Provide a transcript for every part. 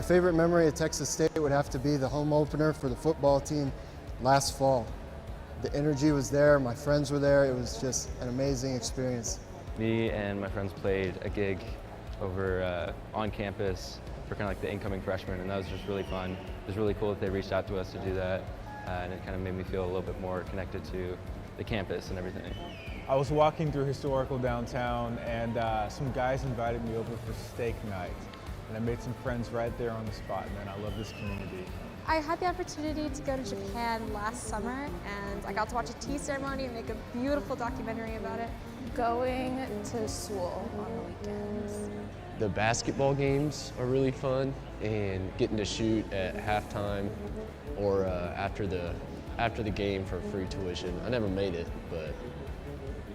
My favorite memory at Texas State would have to be the home opener for the football team last fall. The energy was there, my friends were there, it was just an amazing experience. Me and my friends played a gig over on campus for kind of like the incoming freshmen, and that was just really fun. It was really cool that they reached out to us to do that, and it kind of made me feel a little bit more connected to the campus and everything. I was walking through historical downtown, and some guys invited me over for steak night, and I made some friends right there on the spot, and I love this community. I had the opportunity to go to Japan last summer, and I got to watch a tea ceremony and make a beautiful documentary about it. Going to Seoul on the weekends. The basketball games are really fun, and getting to shoot at halftime or after the game for free tuition. I never made it, but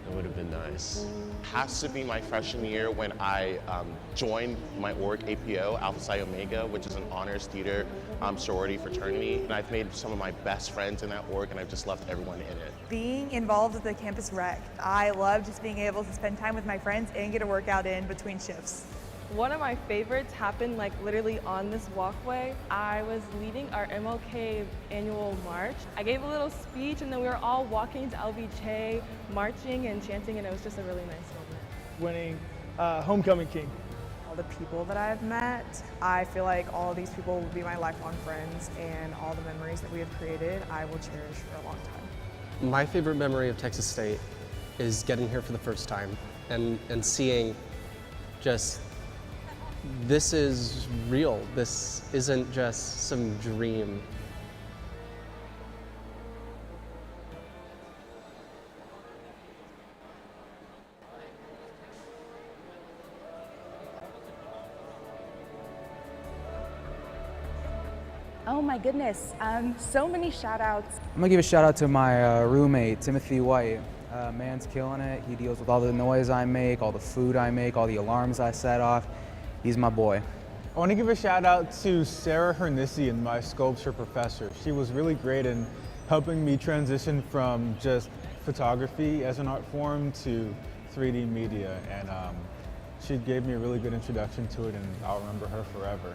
it would have been nice. Has to be my freshman year when I joined my org, APO, Alpha Psi Omega, which is an honors theater sorority fraternity. And I've made some of my best friends in that org, and I've just loved everyone in it. Being involved with the campus rec, I love just being able to spend time with my friends and get a workout in between shifts. One of my favorites happened like literally on this walkway. I was leading our MLK annual march. I gave a little speech, and then we were all walking to LBJ, marching and chanting, and it was just a really nice moment. Winning Homecoming King. All the people that I've met, I feel like all of these people will be my lifelong friends, and all the memories that we have created, I will cherish for a long time. My favorite memory of Texas State is getting here for the first time and seeing just this is real. This isn't just some dream. Oh my goodness, so many shout outs. I'm gonna give a shout out to my roommate, Timothy White. Man's killing it. He deals with all the noise I make, all the food I make, all the alarms I set off. He's my boy. I want to give a shout out to Sarah Hernisian, my sculpture professor. She was really great in helping me transition from just photography as an art form to 3D media, and she gave me a really good introduction to it, and I'll remember her forever.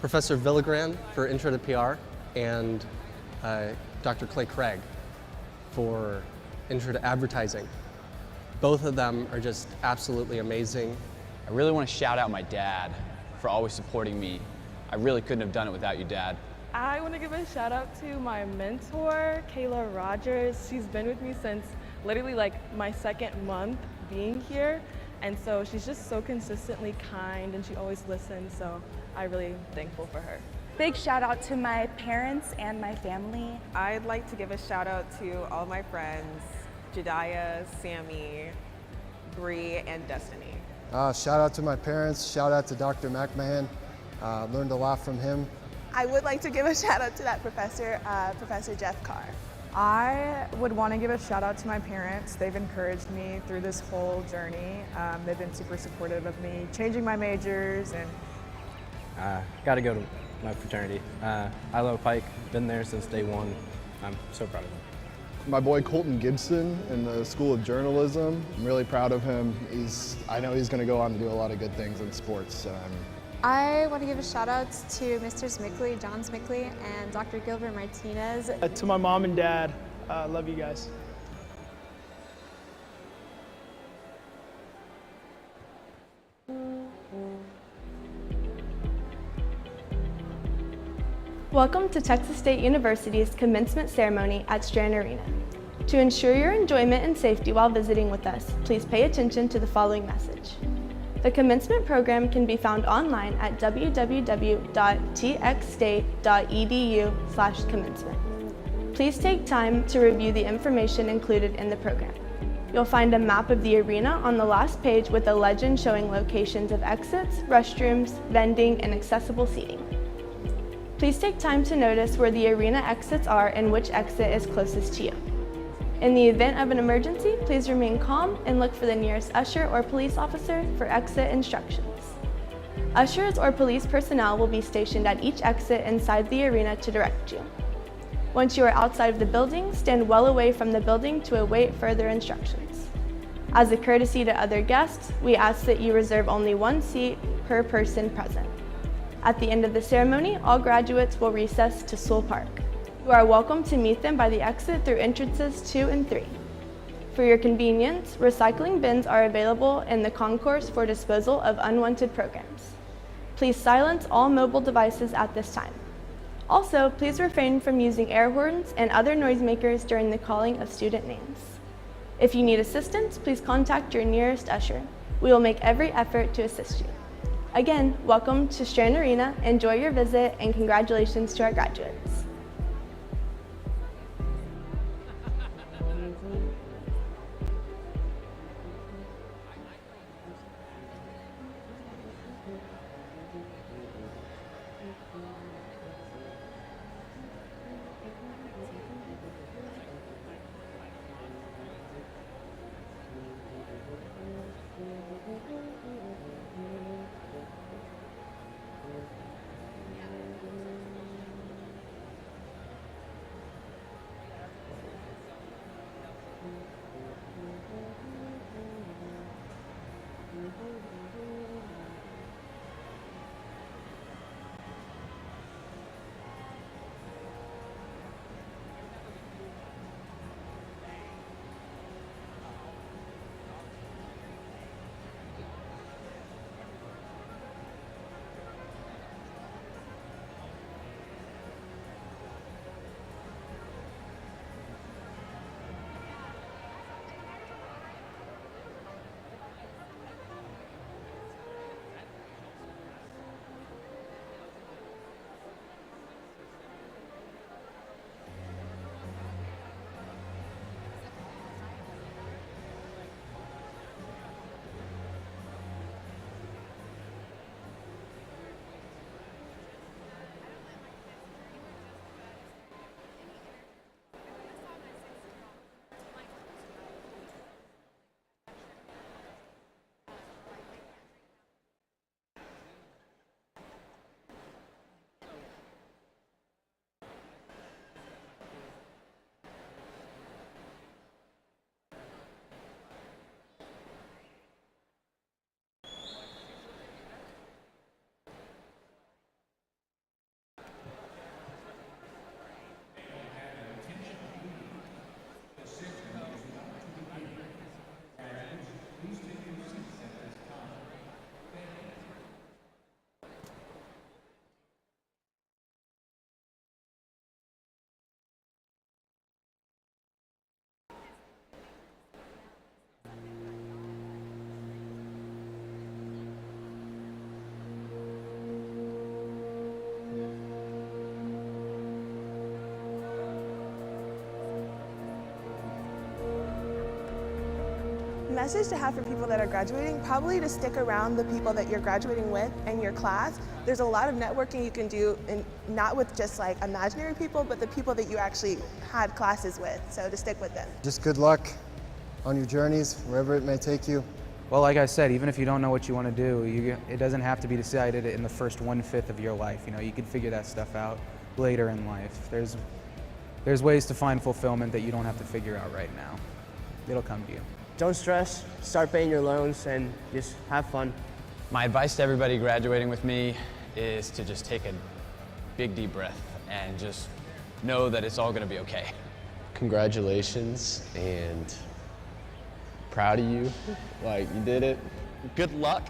Professor Villagran for Intro to PR, and Dr. Clay Craig for Intro to Advertising. Both of them are just absolutely amazing. I really want to shout out my dad for always supporting me. I really couldn't have done it without you, Dad. I want to give a shout out to my mentor, Kayla Rogers. She's been with me since literally like my second month being here. And so she's just so consistently kind, and she always listens. So I'm really thankful for her. Big shout out to my parents and my family. I'd like to give a shout out to all my friends, Jediah, Sammy, Bree, and Destiny. Shout out to my parents, shout out to Dr. McMahon. Learned a lot from him. I would like to give a shout out to that professor, Professor Jeff Carr. I would want to give a shout out to my parents. They've encouraged me through this whole journey. They've been super supportive of me changing my majors. And got to go to my fraternity. I love Pike, been there since day one. I'm so proud of him. My boy Colton Gibson in the School of Journalism. I'm really proud of him. I know he's going to go on to do a lot of good things in sports. I want to give a shout out to Mr. Smickley, John Smickley, and Dr. Gilbert Martinez. To my mom and dad, love you guys. Welcome to Texas State University's commencement ceremony at Strand Arena. To ensure your enjoyment and safety while visiting with us, please pay attention to the following message. The commencement program can be found online at www.txstate.edu/commencement. Please take time to review the information included in the program. You'll find a map of the arena on the last page with a legend showing locations of exits, restrooms, vending, and accessible seating. Please take time to notice where the arena exits are and which exit is closest to you. In the event of an emergency, please remain calm and look for the nearest usher or police officer for exit instructions. Ushers or police personnel will be stationed at each exit inside the arena to direct you. Once you are outside of the building, stand well away from the building to await further instructions. As a courtesy to other guests, we ask that you reserve only one seat per person present. At the end of the ceremony, all graduates will recess to Sewell Park. You are welcome to meet them by the exit through entrances 2 and 3. For your convenience, recycling bins are available in the concourse for disposal of unwanted programs. Please silence all mobile devices at this time. Also, please refrain from using air horns and other noisemakers during the calling of student names. If you need assistance, please contact your nearest usher. We will make every effort to assist you. Again, welcome to Strand Arena, enjoy your visit, and congratulations to our graduates. Message to have for people that are graduating, probably to stick around the people that you're graduating with in your class. There's a lot of networking you can do, and not with just like imaginary people, but the people that you actually had classes with, so to stick with them. Just good luck on your journeys, wherever it may take you. Well, like I said, even if you don't know what you want to do, it doesn't have to be decided in the first 1/5 of your life. You know, you can figure that stuff out later in life. There's ways to find fulfillment that you don't have to figure out right now. It'll come to you. Don't stress, start paying your loans, and just have fun. My advice to everybody graduating with me is to just take a big deep breath and just know that it's all gonna be okay. Congratulations, and proud of you. Like, you did it. Good luck.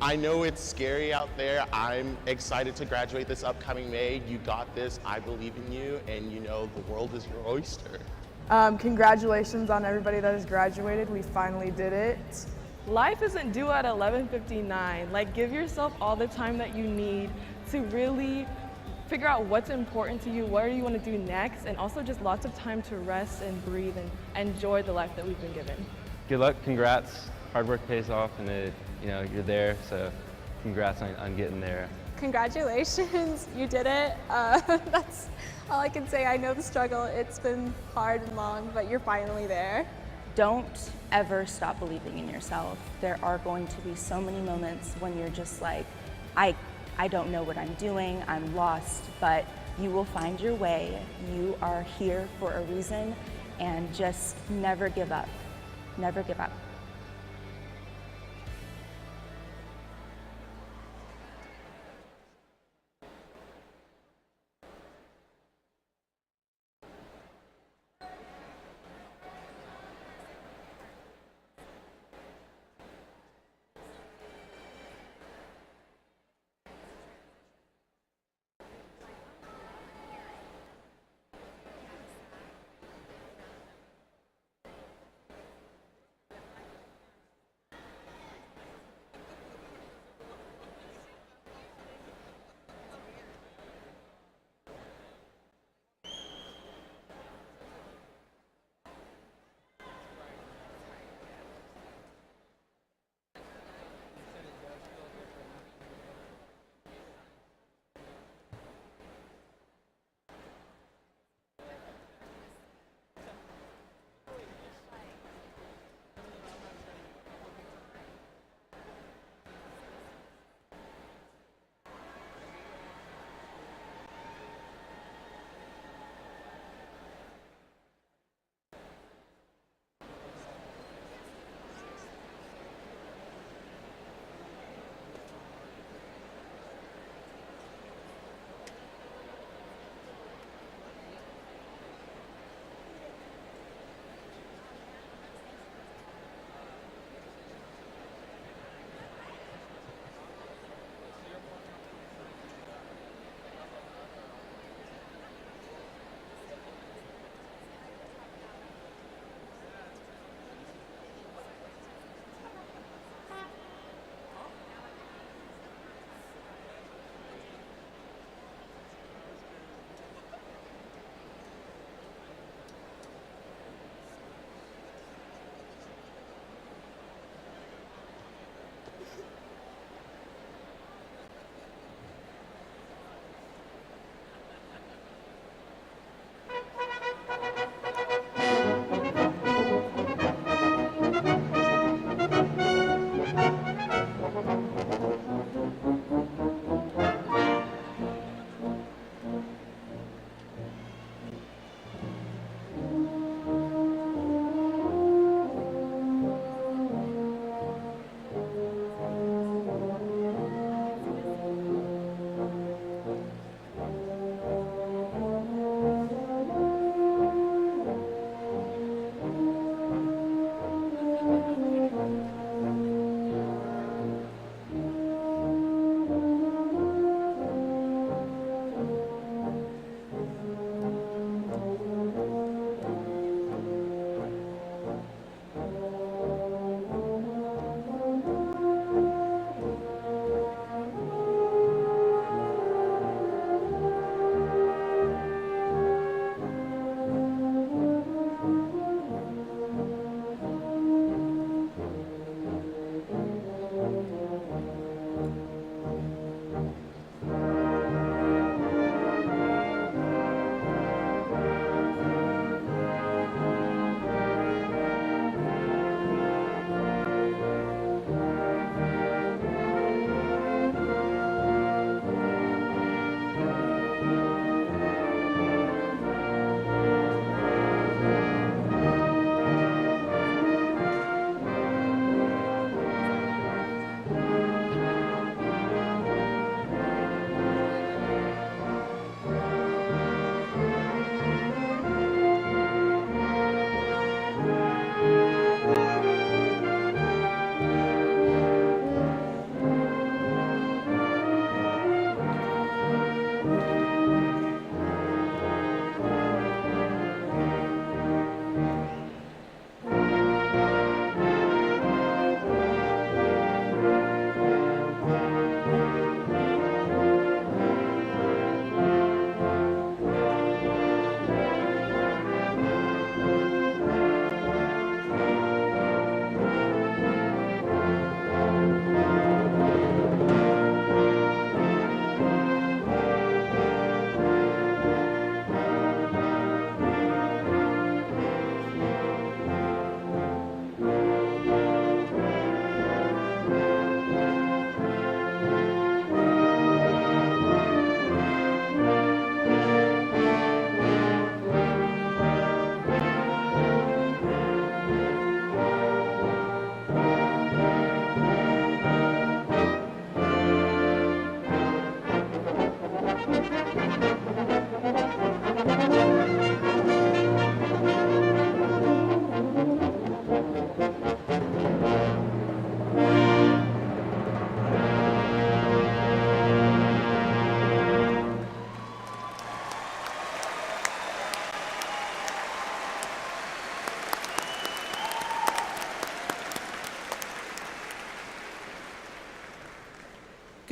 I know it's scary out there. I'm excited to graduate this upcoming May. You got this, I believe in you, and you know the world is your oyster. Congratulations on everybody that has graduated. We finally did it. Life isn't due at 11:59. Like, give yourself all the time that you need to really figure out what's important to you, what do you want to do next, and also just lots of time to rest and breathe and enjoy the life that we've been given. Good luck, congrats. Hard work pays off, and you're there, so congrats on getting there. Congratulations, you did it. That's all I can say. I know the struggle. It's been hard and long, but you're finally there. Don't ever stop believing in yourself. There are going to be so many moments when you're just like, I don't know what I'm doing, I'm lost, but you will find your way. You are here for a reason, and just never give up. Never give up.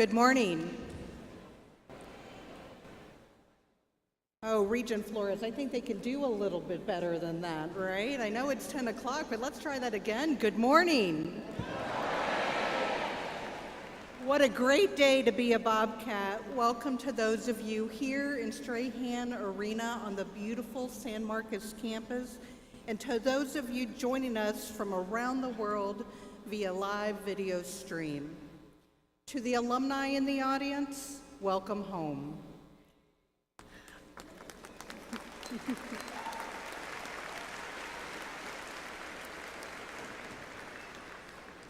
Good morning. Oh, Regent Flores, I think they can do a little bit better than that, right? I know it's 10 o'clock, but let's try that again. Good morning. What a great day to be a Bobcat. Welcome to those of you here in Strahan Arena on the beautiful San Marcos campus, and to those of you joining us from around the world via live video stream. To the alumni in the audience, welcome home.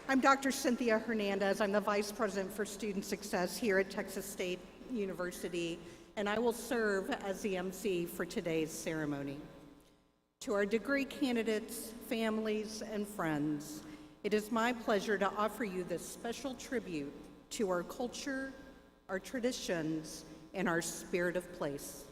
I'm Dr. Cynthia Hernandez. I'm the Vice President for Student Success here at Texas State University, and I will serve as the MC for today's ceremony. To our degree candidates, families, and friends, it is my pleasure to offer you this special tribute to our culture, our traditions, and our spirit of place.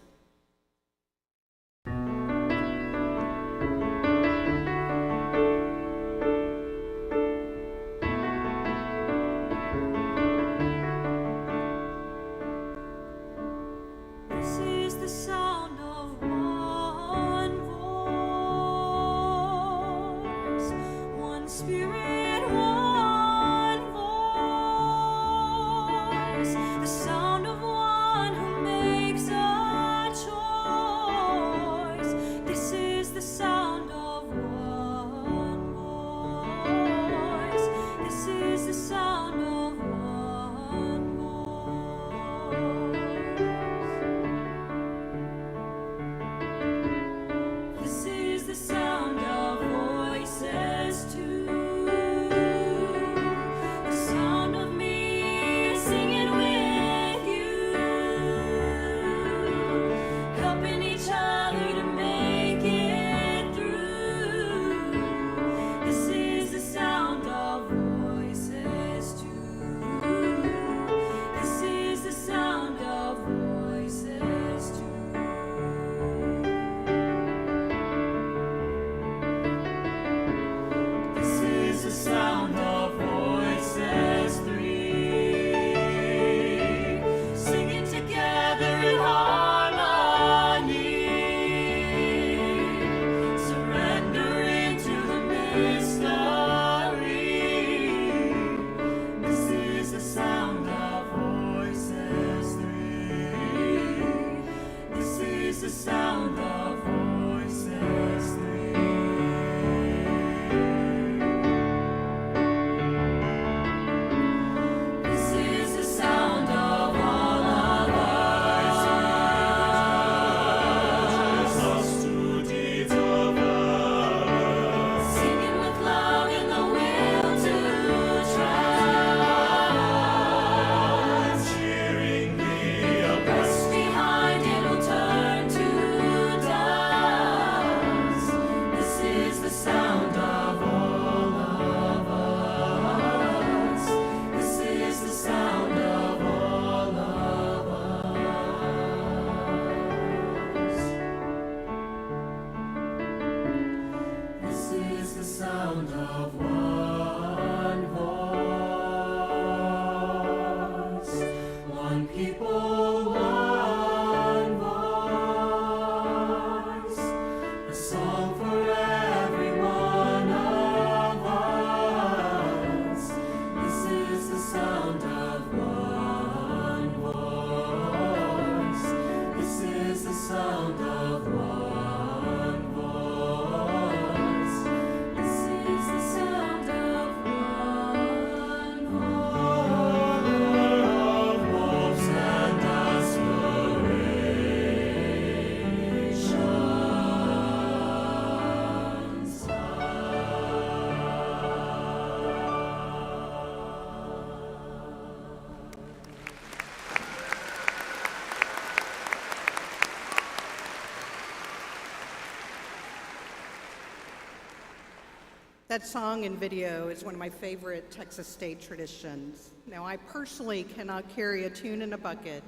That song and video is one of my favorite Texas State traditions. Now, I personally cannot carry a tune in a bucket,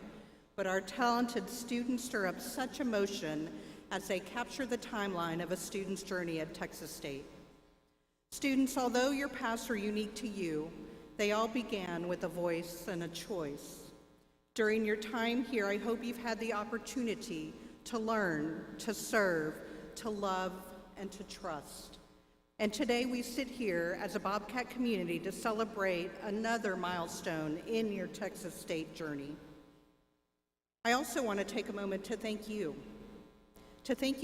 but our talented students stir up such emotion as they capture the timeline of a student's journey at Texas State. Students, although your paths are unique to you, They all began with a voice and a choice. During your time here, I hope you've had the opportunity to learn, to serve, to love, and to trust. And today we sit here as a Bobcat community to celebrate another milestone in your Texas State journey. I also want to take a moment to thank you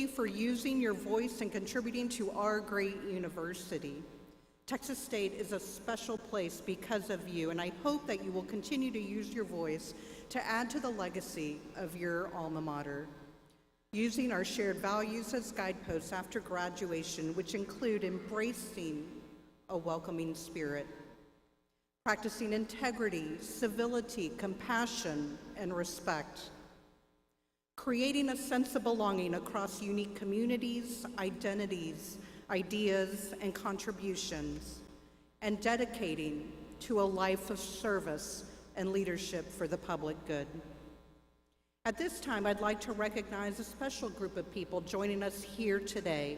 for using your voice and contributing to our great university. Texas State is a special place because of you, and I hope that you will continue to use your voice to add to the legacy of your alma mater. Using our shared values as guideposts after graduation, which include embracing a welcoming spirit, practicing integrity, civility, compassion, and respect, creating a sense of belonging across unique communities, identities, ideas, and contributions, and dedicating to a life of service and leadership for the public good. At this time, I'd like to recognize a special group of people joining us here today.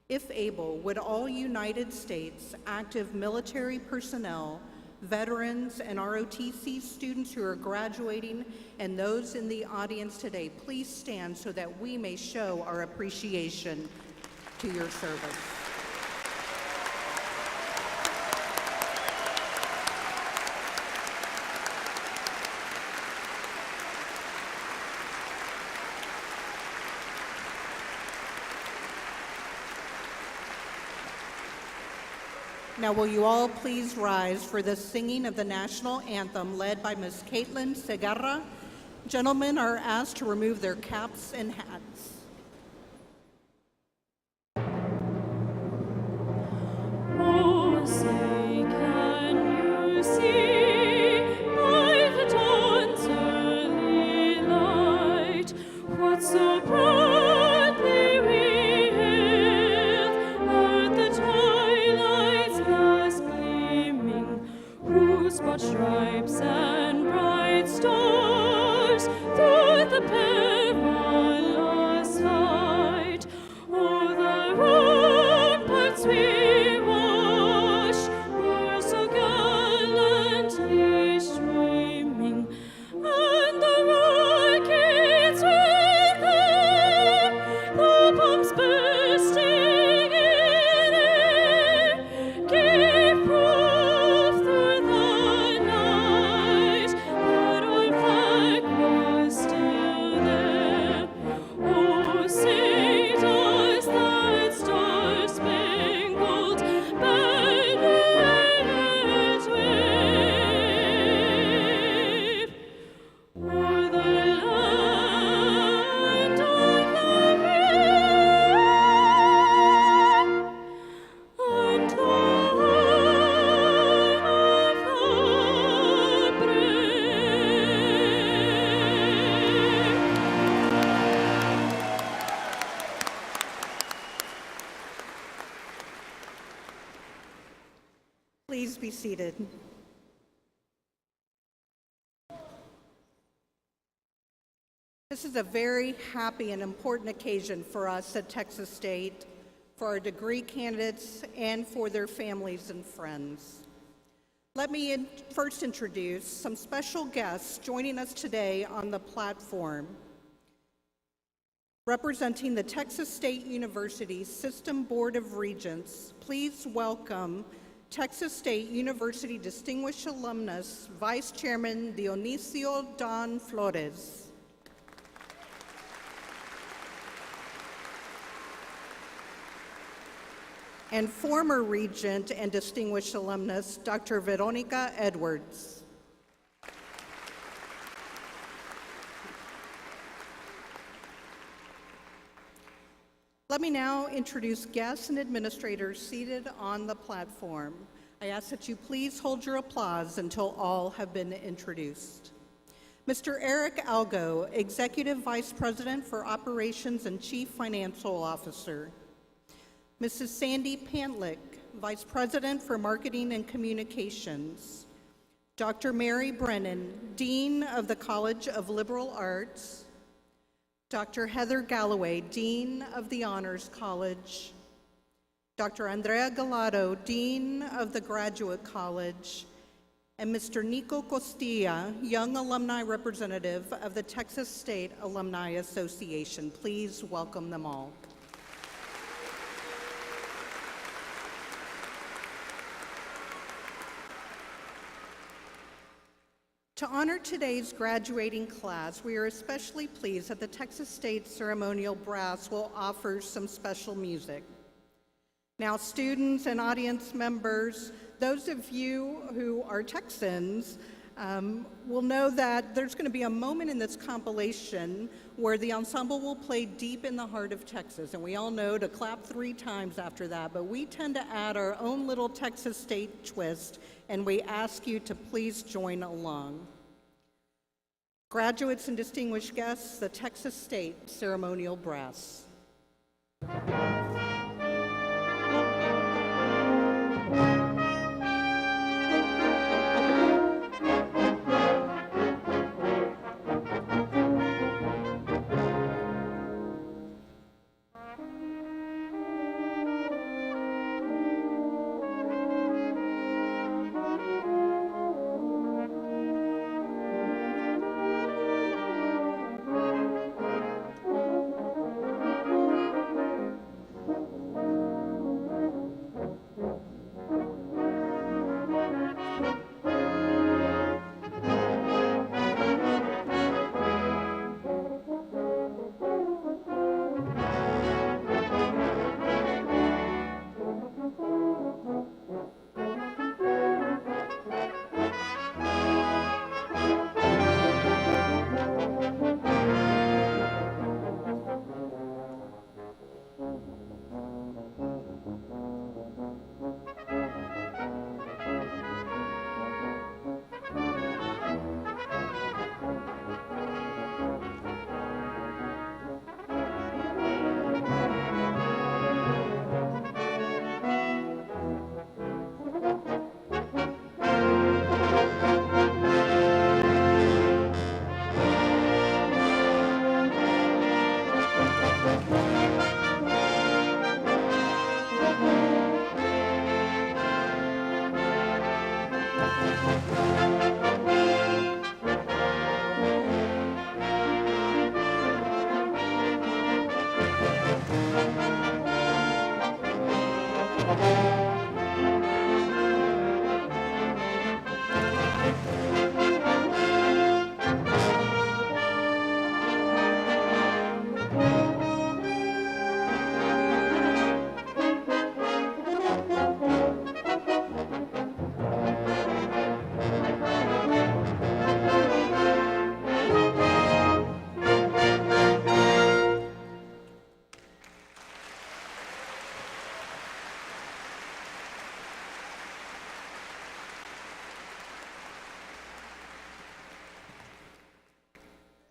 If able, would all United States active military personnel, veterans, and ROTC students who are graduating, and those in the audience today, please stand so that we may show our appreciation to your service. Now will you all please rise for the singing of the national anthem led by Ms. Caitlin Segarra. Gentlemen are asked to remove their caps and hats. Oh, say, can you see by the dawn's early light what so proudly we hailed at the twilight's last gleaming, whose broad stripes and bright stars through the perilous fight o'er the ramparts we watched were so gallantly streaming, and the rockets red glare, the bombs bursting in air, gave proof through the night that our flag was still there. Oh, say does that star-spangled banner yet wave o'er the land of the brave and the home of the Please be seated. This is a very happy and important occasion for us at Texas State, for our degree candidates, and for their families and friends. Let me first introduce some special guests joining us today on the platform. Representing the Texas State University System Board of Regents, please welcome Texas State University Distinguished Alumnus, Vice Chairman Dionisio Don Flores. And former Regent and Distinguished Alumnus, Dr. Veronica Edwards. Let me now introduce guests and administrators seated on the platform. I ask that you please hold your applause until all have been introduced. Mr. Eric Algo, Executive Vice President for Operations and Chief Financial Officer. Mrs. Sandy Pantlick, Vice President for Marketing and Communications. Dr. Mary Brennan, Dean of the College of Liberal Arts. Dr. Heather Galloway, Dean of the Honors College. Dr. Andrea Gallardo, Dean of the Graduate College. and Mr. Nico Costilla, Young Alumni Representative of the Texas State Alumni Association. Please welcome them all. To honor today's graduating class, we are especially pleased that the Texas State Ceremonial Brass will offer some special music. Now, students and audience members, those of you who are Texans will know that there's going to be a moment in this compilation where the ensemble will play Deep in the Heart of Texas, and we all know to clap 3 times after that, but we tend to add our own little Texas State twist, and we ask you to please join along. Graduates and distinguished guests, the Texas State Ceremonial Brass.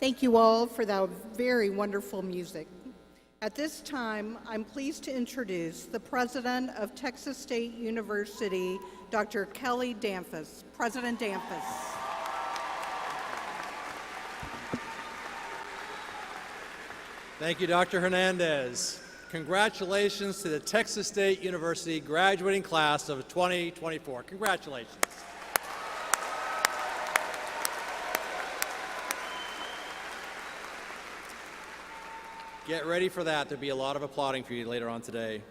Thank you all for that very wonderful music. At this time, I'm pleased to introduce the President of Texas State University, Dr. Kelly Danfus. President Danfus. Thank you, Dr. Hernandez. Congratulations to the Texas State University graduating class of 2024. Congratulations. Get ready for that. There'll be a lot of applauding for you later on today.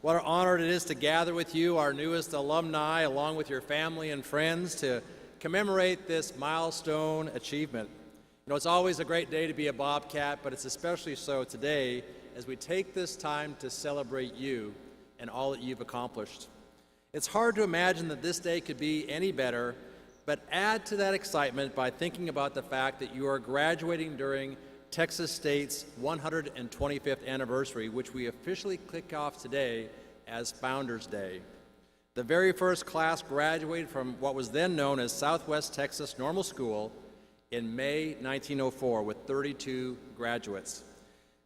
What an honor it is to gather with you, our newest alumni, along with your family and friends, to commemorate this milestone achievement. You know, it's always a great day to be a Bobcat, but it's especially so today as we take this time to celebrate you and all that you've accomplished. It's hard to imagine that this day could be any better, but add to that excitement by thinking about the fact that you are graduating during Texas State's 125th anniversary, which we officially kick off today as Founders Day. The very first class graduated from what was then known as Southwest Texas Normal School in May 1904 with 32 graduates.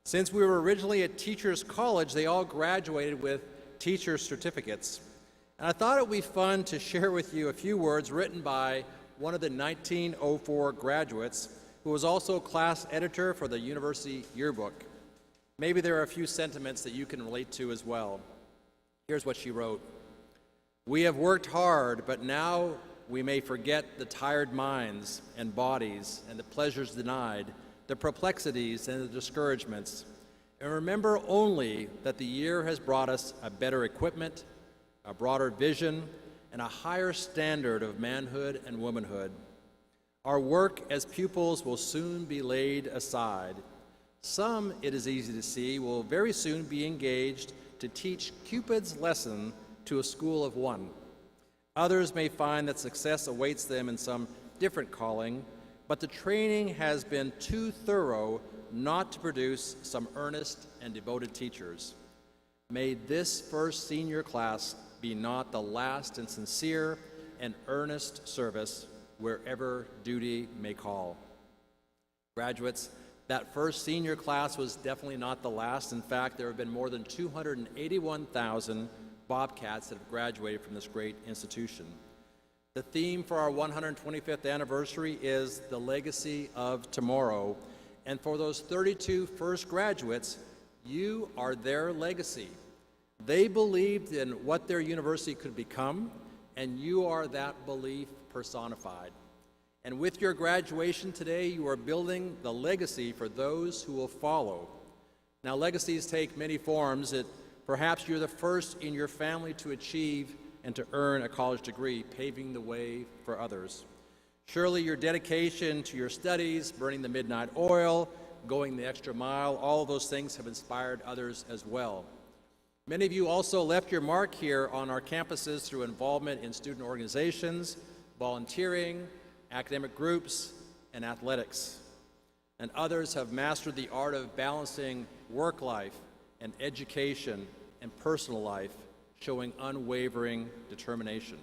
Since we were originally a teachers' college, they all graduated with teacher certificates. And I thought it would be fun to share with you a few words written by one of the 1904 graduates, who was also class editor for the university yearbook. Maybe there are a few sentiments that you can relate to as well. Here's what she wrote. "We have worked hard, but now we may forget the tired minds and bodies and the pleasures denied, the perplexities and the discouragements, and remember only that the year has brought us a better equipment, a broader vision, and a higher standard of manhood and womanhood. Our work as pupils will soon be laid aside. Some, it is easy to see, will very soon be engaged to teach Cupid's lesson to a school of one. Others may find that success awaits them in some different calling, but the training has been too thorough not to produce some earnest and devoted teachers. May this first senior class be not the last in sincere and earnest service wherever duty may call. Graduates, that first senior class was definitely not the last. In fact, there have been more than 281,000 BOBCATS that have graduated from this great institution. The theme for our 125th anniversary is the legacy of tomorrow. And for those 32 first graduates, you are their legacy. They believed in what their university could become, and you are that belief personified. And with your graduation today, you are building the legacy for those who will follow. Now, legacies take many forms. Perhaps you're the first in your family to achieve and to earn a college degree, paving the way for others. Surely your dedication to your studies, burning the midnight oil, going the extra mile, all of those things have inspired others as well. Many of you also left your mark here on our campuses through involvement in student organizations, volunteering, academic groups, and athletics. And others have mastered the art of balancing work life and education and personal life, showing unwavering determination.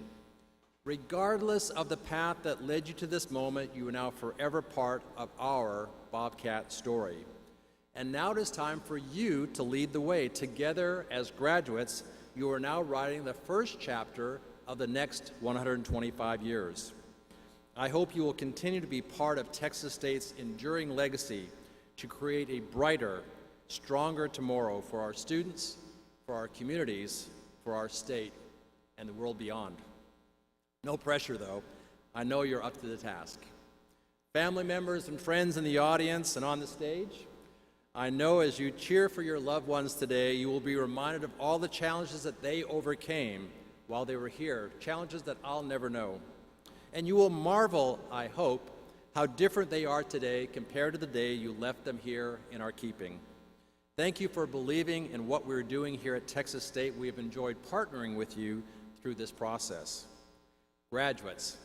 Regardless of the path that led you to this moment, you are now forever part of our BOBCAT story. And now it is time for you to lead the way. Together as graduates, you are now writing the first chapter of the next 125 years. I hope you will continue to be part of Texas State's enduring legacy to create a brighter, stronger tomorrow for our students, for our communities, for our state, and the world beyond. No pressure, though. I know you're up to the task. Family members and friends in the audience and on the stage, I know as you cheer for your loved ones today, you will be reminded of all the challenges that they overcame while they were here, challenges that I'll never know. And you will marvel, I hope, how different they are today compared to the day you left them here in our keeping. Thank you for believing in what we're doing here at Texas State. We have enjoyed partnering with you through this process. Graduates,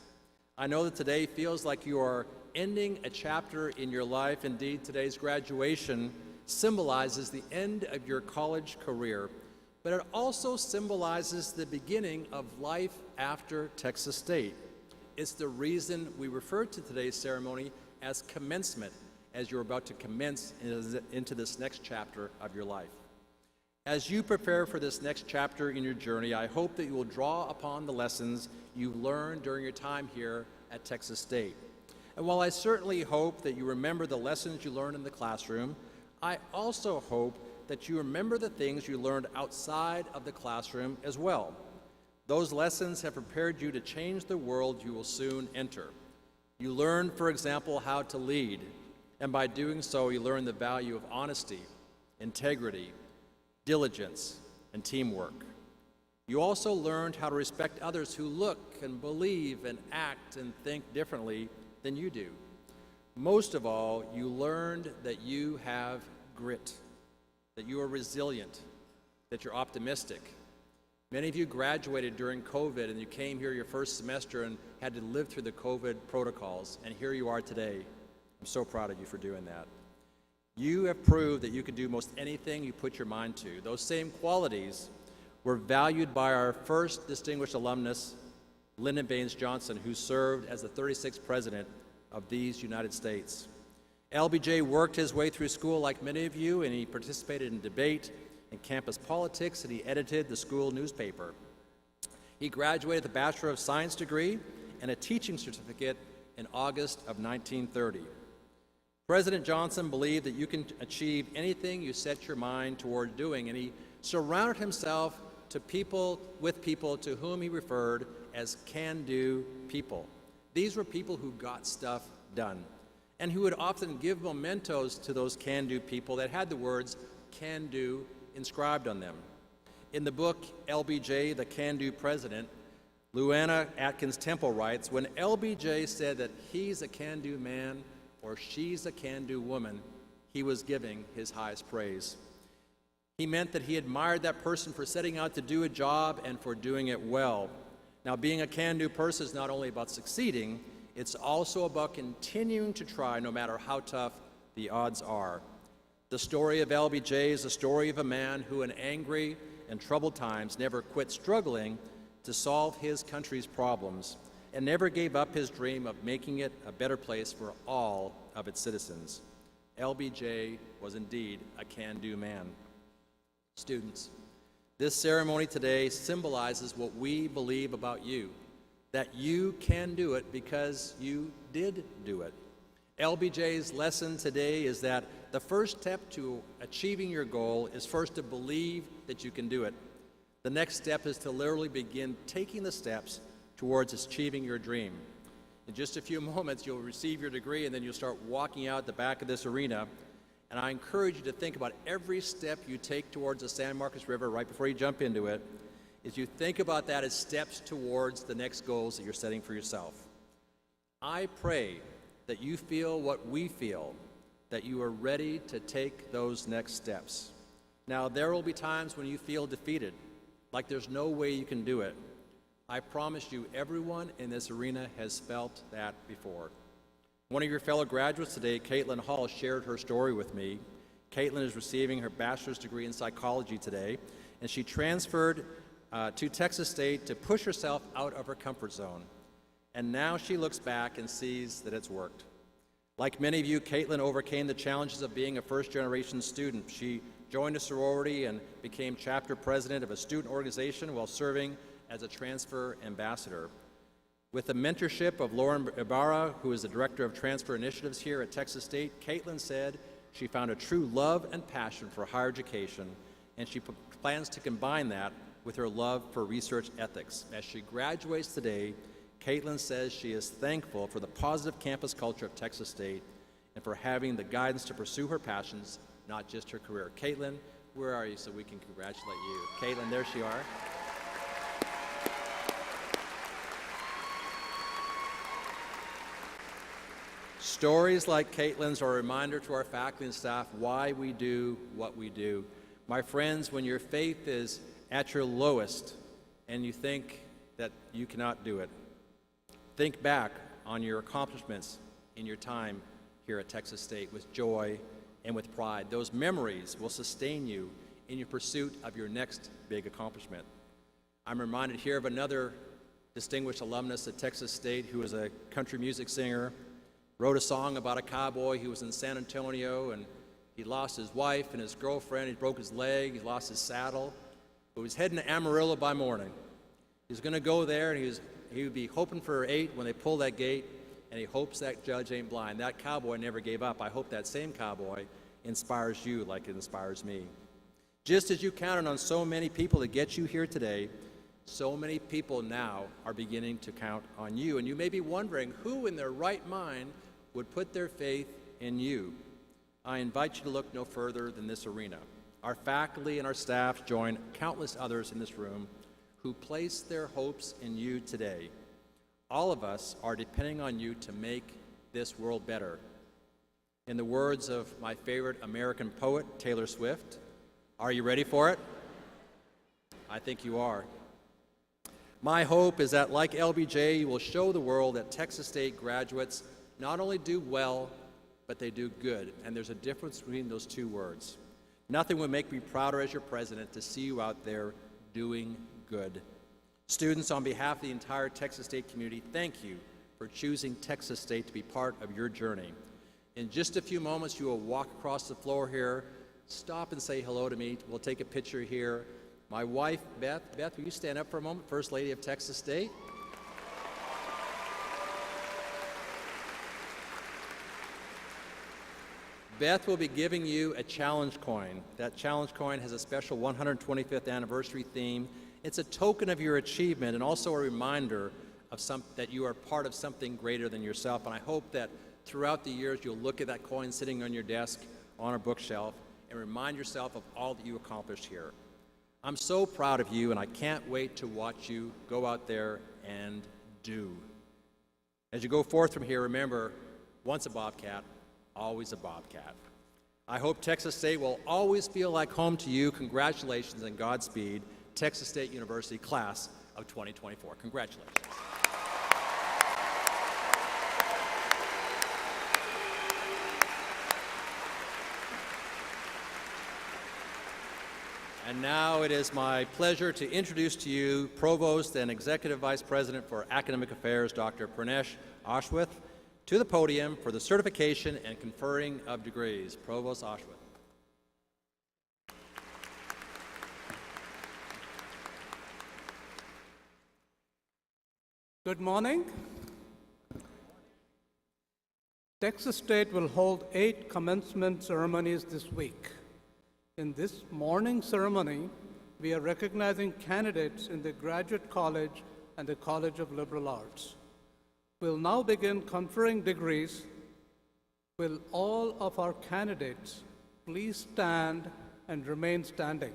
I know that today feels like you are ending a chapter in your life. Indeed, today's graduation symbolizes the end of your college career, but it also symbolizes the beginning of life after Texas State. It's the reason we refer to today's ceremony as commencement, as you're about to commence into this next chapter of your life. As you prepare for this next chapter in your journey, I hope that you will draw upon the lessons you learned during your time here at Texas State. And while I certainly hope that you remember the lessons you learned in the classroom, I also hope that you remember the things you learned outside of the classroom as well. Those lessons have prepared you to change the world you will soon enter. You learn, for example, how to lead, and by doing so, you learn the value of honesty, integrity, diligence, and teamwork. You also learned how to respect others who look and believe and act and think differently than you do. Most of all, you learned that you have grit, that you are resilient, that you're optimistic. Many of you graduated during COVID and you came here your first semester and had to live through the COVID protocols, and here you are today. I'm so proud of you for doing that. You have proved that you can do most anything you put your mind to. Those same qualities were valued by our first distinguished alumnus, Lyndon Baines Johnson, who served as the 36th president of these United States. LBJ worked his way through school like many of you, and he participated in debate and campus politics, and he edited the school newspaper. He graduated with a Bachelor of Science degree and a teaching certificate in August of 1930. President Johnson believed that you can achieve anything you set your mind toward doing, and he surrounded himself with people to whom he referred as can-do people. These were people who got stuff done and who would often give mementos to those can-do people that had the words can do inscribed on them. In the book LBJ, the Can-Do President, Luana Atkins Temple writes, when LBJ said that he's a can-do man or she's a can-do woman, he was giving his highest praise. He meant that he admired that person for setting out to do a job and for doing it well. Now, being a can-do person is not only about succeeding, it's also about continuing to try no matter how tough the odds are. The story of LBJ is the story of a man who in angry and troubled times never quit struggling to solve his country's problems and never gave up his dream of making it a better place for all of its citizens. LBJ was indeed a can-do man. Students, this ceremony today symbolizes what we believe about you, that you can do it because you did do it. LBJ's lesson today is that the first step to achieving your goal is first to believe that you can do it. The next step is to literally begin taking the steps towards achieving your dream. In just a few moments, you'll receive your degree and then you'll start walking out the back of this arena. And I encourage you to think about every step you take towards the San Marcos River right before you jump into it, is you think about that as steps towards the next goals that you're setting for yourself. I pray that you feel what we feel, that you are ready to take those next steps. Now, there will be times when you feel defeated, like there's no way you can do it. I promise you, everyone in this arena has felt that before. One of your fellow graduates today, Caitlin Hall, shared her story with me. Caitlin is receiving her bachelor's degree in psychology today, and she transferred to Texas State to push herself out of her comfort zone. And now she looks back and sees that it's worked. Like many of you, Caitlin overcame the challenges of being a first-generation student. She joined a sorority and became chapter president of a student organization while serving as a transfer ambassador. With the mentorship of Lauren Ibarra, who is the director of transfer initiatives here at Texas State, Caitlin said she found a true love and passion for higher education, and she plans to combine that with her love for research ethics. As she graduates today, Caitlin says she is thankful for the positive campus culture of Texas State and for having the guidance to pursue her passions, not just her career. Caitlin, where are you so we can congratulate you? Caitlin, there she are. Stories like Caitlin's are a reminder to our faculty and staff why we do what we do. My friends, when your faith is at your lowest and you think that you cannot do it, think back on your accomplishments in your time here at Texas State with joy and with pride. Those memories will sustain you in your pursuit of your next big accomplishment. I'm reminded here of another distinguished alumnus at Texas State who was a country music singer, wrote a song about a cowboy who was in San Antonio and he lost his wife and his girlfriend, he broke his leg, he lost his saddle, but he was heading to Amarillo by morning. He was gonna go there and he would be hoping for 8 when they pull that gate, and he hopes that judge ain't blind. That cowboy never gave up. I hope that same cowboy inspires you like it inspires me. Just as you counted on so many people to get you here today, so many people now are beginning to count on you. And you may be wondering who in their right mind would put their faith in you. I invite you to look no further than this arena. Our faculty and our staff join countless others in this room who place their hopes in you today. All of us are depending on you to make this world better. In the words of my favorite American poet, Taylor Swift, are you ready for it? I think you are. My hope is that, like LBJ, you will show the world that Texas State graduates not only do well, but they do good. And there's a difference between those two words. Nothing would make me prouder as your president to see you out there doing good. Students, on behalf of the entire Texas State community, thank you for choosing Texas State to be part of your journey. In just a few moments, you will walk across the floor here, stop and say hello to me. We'll take a picture here. My wife, Beth. Beth, will you stand up for a moment? First Lady of Texas State. Beth will be giving you a challenge coin. That challenge coin has a special 125th anniversary theme It's a token of your achievement and also a reminder of that you are part of something greater than yourself. And I hope that throughout the years you'll look at that coin sitting on your desk on a bookshelf and remind yourself of all that you accomplished here. I'm so proud of you, and I can't wait to watch you go out there and do. As you go forth from here, remember, once a Bobcat, always a Bobcat. I hope Texas State will always feel like home to you. Congratulations and Godspeed, Texas State University class of 2024. Congratulations. And now it is my pleasure to introduce to you Provost and Executive Vice President for Academic Affairs, Dr. Pranesh Ashwith, to the podium for the certification and conferring of degrees. Provost Ashwith. Good morning. Texas State will hold 8 commencement ceremonies this week. In this morning ceremony, we are recognizing candidates in the Graduate College and the College of Liberal Arts. We'll now begin conferring degrees. Will all of our candidates please stand and remain standing?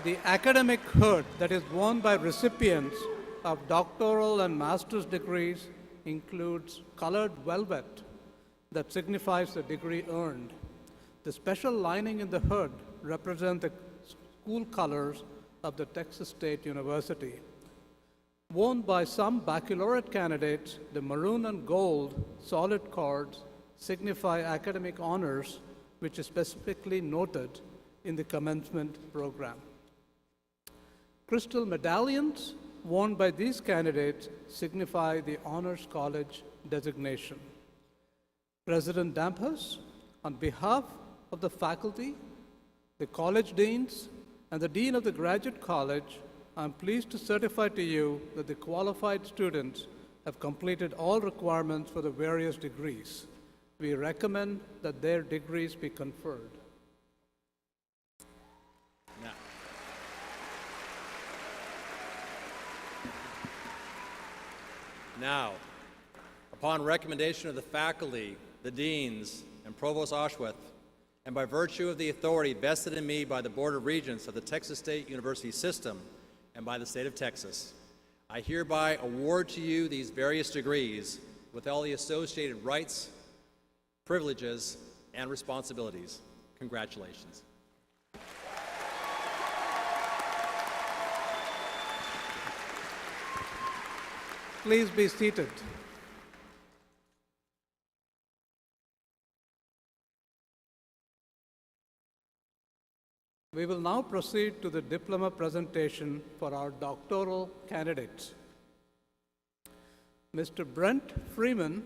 The academic hood that is worn by recipients of doctoral and master's degrees includes colored velvet that signifies the degree earned. The special lining in the hood represents the school colors of the Texas State University. Worn by some baccalaureate candidates, the maroon and gold solid cords signify academic honors, which is specifically noted in the commencement program. Crystal medallions worn by these candidates signify the Honors College designation. President Dampus, on behalf of the faculty, the college deans, and the Dean of the Graduate College, I'm pleased to certify to you that the qualified students have completed all requirements for the various degrees. We recommend that their degrees be conferred. Now, upon recommendation of the faculty, the deans, and Provost Ashwith, and by virtue of the authority vested in me by the Board of Regents of the Texas State University System and by the state of Texas, I hereby award to you these various degrees with all the associated rights, privileges, and responsibilities. Congratulations. Please be seated. We will now proceed to the diploma presentation for our doctoral candidates. Mr. Brent Freeman,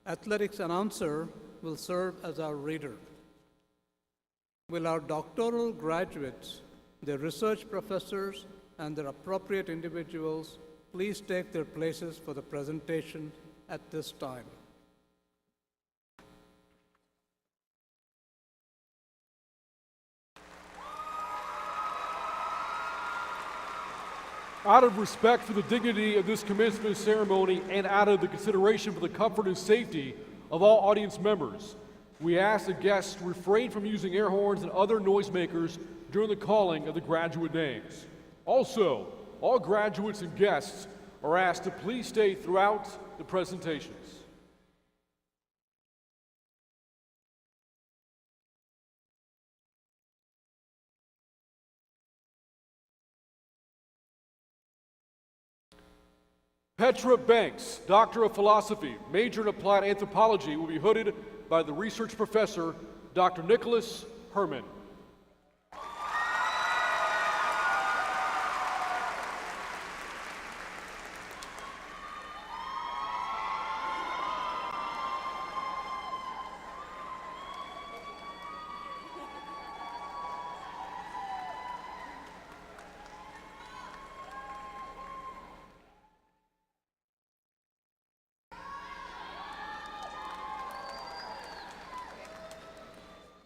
athletics announcer, will serve as our reader. Will our doctoral graduates, their research professors, and their appropriate individuals please take their places for the presentation at this time. Out of respect for the dignity of this commencement ceremony and out of the consideration for the comfort and safety of all audience members, we ask the guests to refrain from using air horns and other noisemakers during the calling of the graduate names. Also, all graduates and guests are asked to please stay throughout the presentations. Petra Banks, Doctor of Philosophy, major in applied anthropology, will be hooded by the research professor, Dr. Nicholas Herman.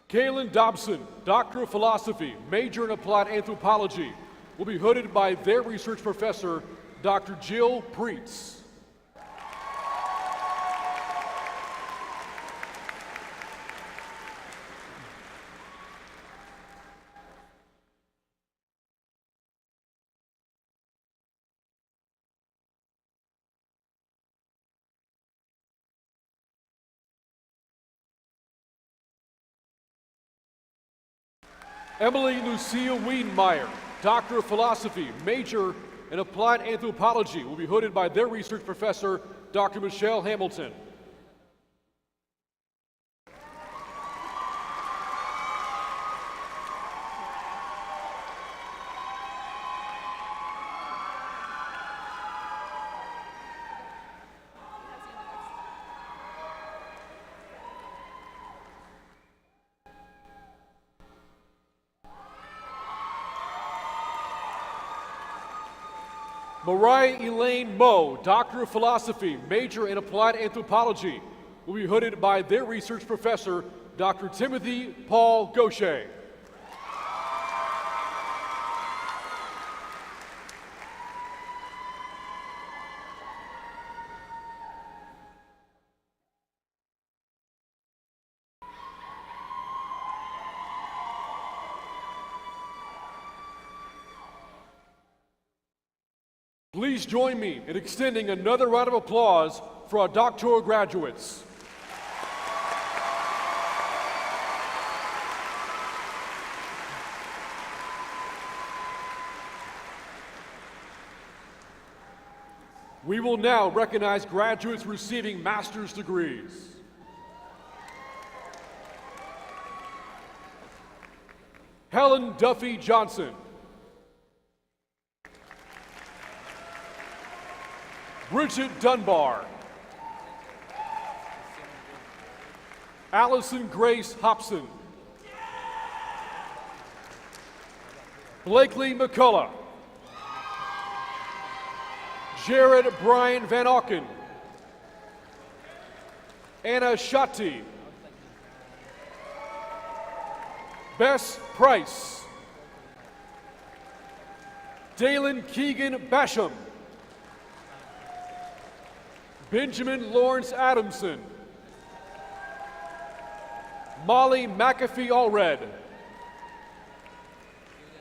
Kaylin Dobson, Doctor of Philosophy, major in Applied Anthropology, will be hooded by their research professor, Dr. Jill Preetz. Emily Lucille Wiedenmeyer, Doctor of Philosophy, major in Applied Anthropology, will be hooded by their research professor, Dr. Michelle Hamilton. Mariah Elaine Moe, Doctor of Philosophy, major in Applied Anthropology, will be hooded by their research professor, Dr. Timothy Paul Gaucher. Please join me in extending another round of applause for our doctoral graduates. We will now recognize graduates receiving master's degrees. Helen Duffy Johnson. Bridget Dunbar. Allison Grace Hobson. Blakely McCullough. Jared Brian Van Auken. Anna Shatti. Bess Price. Dalen Keegan Basham. Benjamin Lawrence Adamson. Molly McAfee Allred.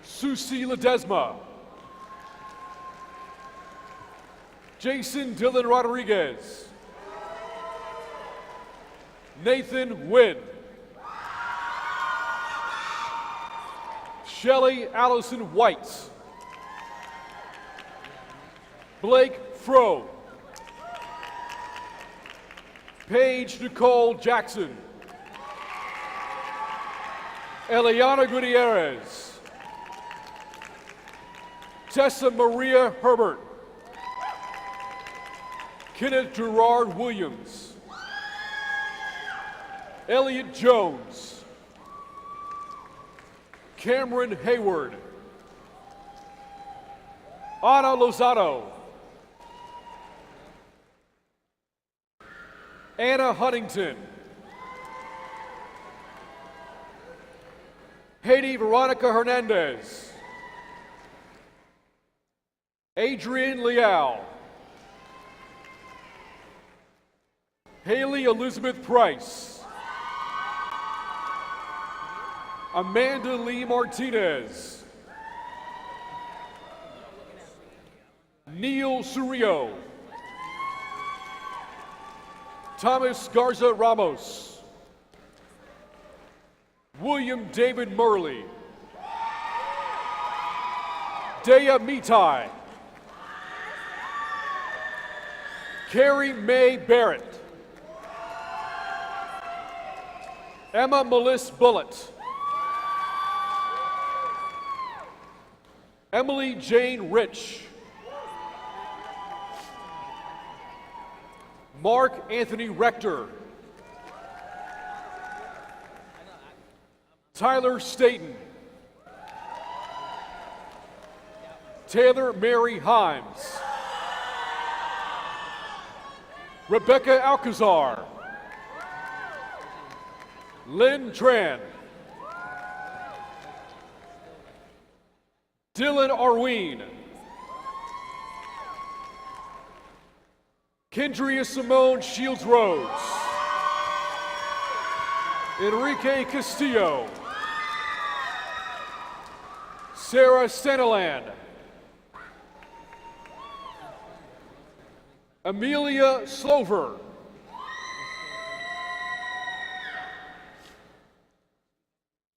Susie Ledesma. Jason Dylan Rodriguez. Nathan Wynn. Shelley Allison White. Blake Froh. Paige Nicole Jackson. Eliana Gutierrez. Tessa Maria Herbert. Kenneth Gerard Williams. Elliot Jones. Cameron Hayward. Ana Lozado. Anna Huntington. Haiti Veronica Hernandez. Adrian Leal. Haley Elizabeth Price. Amanda Lee Martinez. Neil Surio. Thomas Garza Ramos. William David Murley. Dea Mitai. Carrie Mae Barrett. Emma Melissa Bullitt. Emily Jane Rich. Mark Anthony Rector. Tyler Staten. Taylor Mary Himes. Rebecca Alcazar. Lynn Tran. Dylan Arween. Kendria Simone Shields Rhodes. Enrique Castillo. Sarah Seneland. Amelia Slover.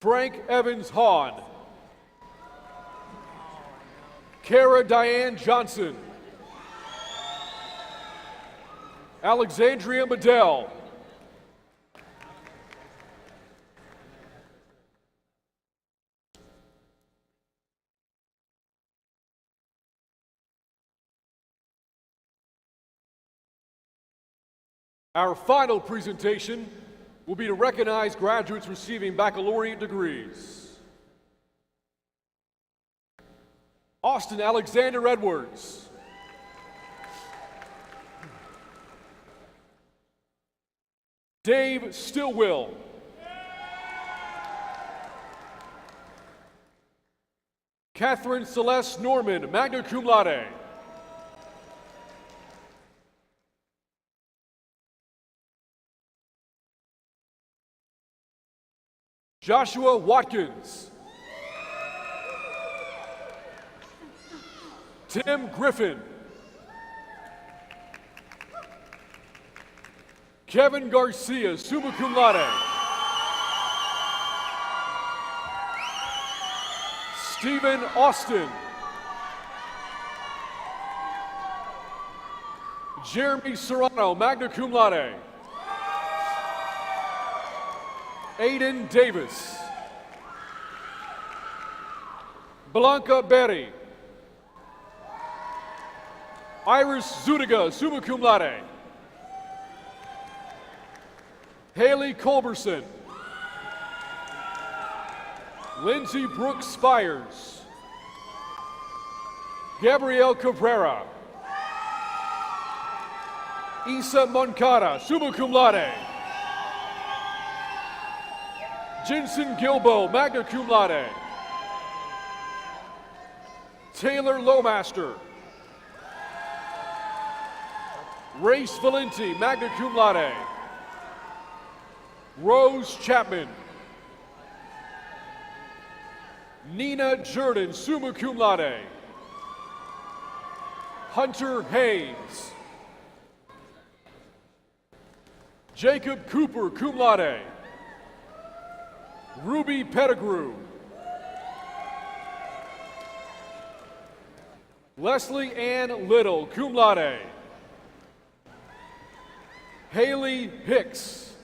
Frank Evans Hahn. Kara Diane Johnson. Alexandria Medell. Our final presentation will be to recognize graduates receiving baccalaureate degrees. Austin Alexander Edwards. Dave Stillwell. Catherine Celeste Norman, magna cum laude. Joshua Watkins. Tim Griffin. Kevin Garcia, summa cum laude. Stephen Austin. Jeremy Serrano, magna cum laude. Aiden Davis. Blanca Berry. Iris Zuniga, summa cum laude. Haley Culberson. Lindsay Brooks Spires. Gabrielle Cabrera. Isa Moncada, summa cum laude. Jensen Gilbo, magna cum laude. Taylor Lowmaster. Race Valenti, magna cum laude. Rose Chapman. Nina Jordan, summa cum laude. Hunter Haynes. Jacob Cooper, cum laude. Ruby Pettigrew. Leslie Ann Little, cum laude. Haley Hicks.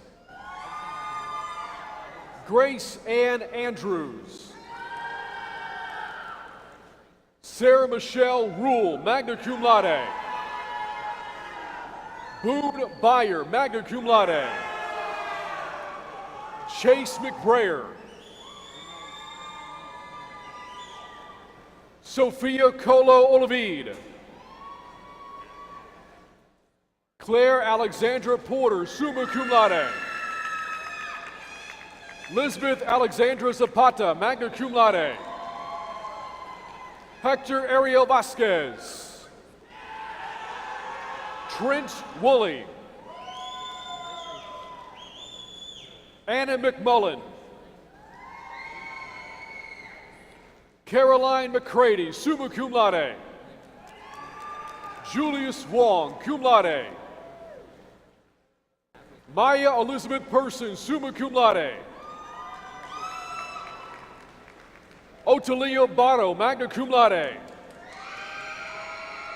Grace Ann Andrews. Sarah Michelle Rule, magna cum laude. Boone Byer, magna cum laude. Chase McBrayer. Sophia Colo Olivide. Claire Alexandra Porter, summa cum laude. Lisbeth Alexandra Zapata, magna cum laude. Hector Ariel Vasquez. Trent Woolley. Anna McMullen. Caroline McCready, summa cum laude. Julius Wong, cum laude. Maya Elizabeth Person, summa cum laude. Otalio Barro, magna cum laude.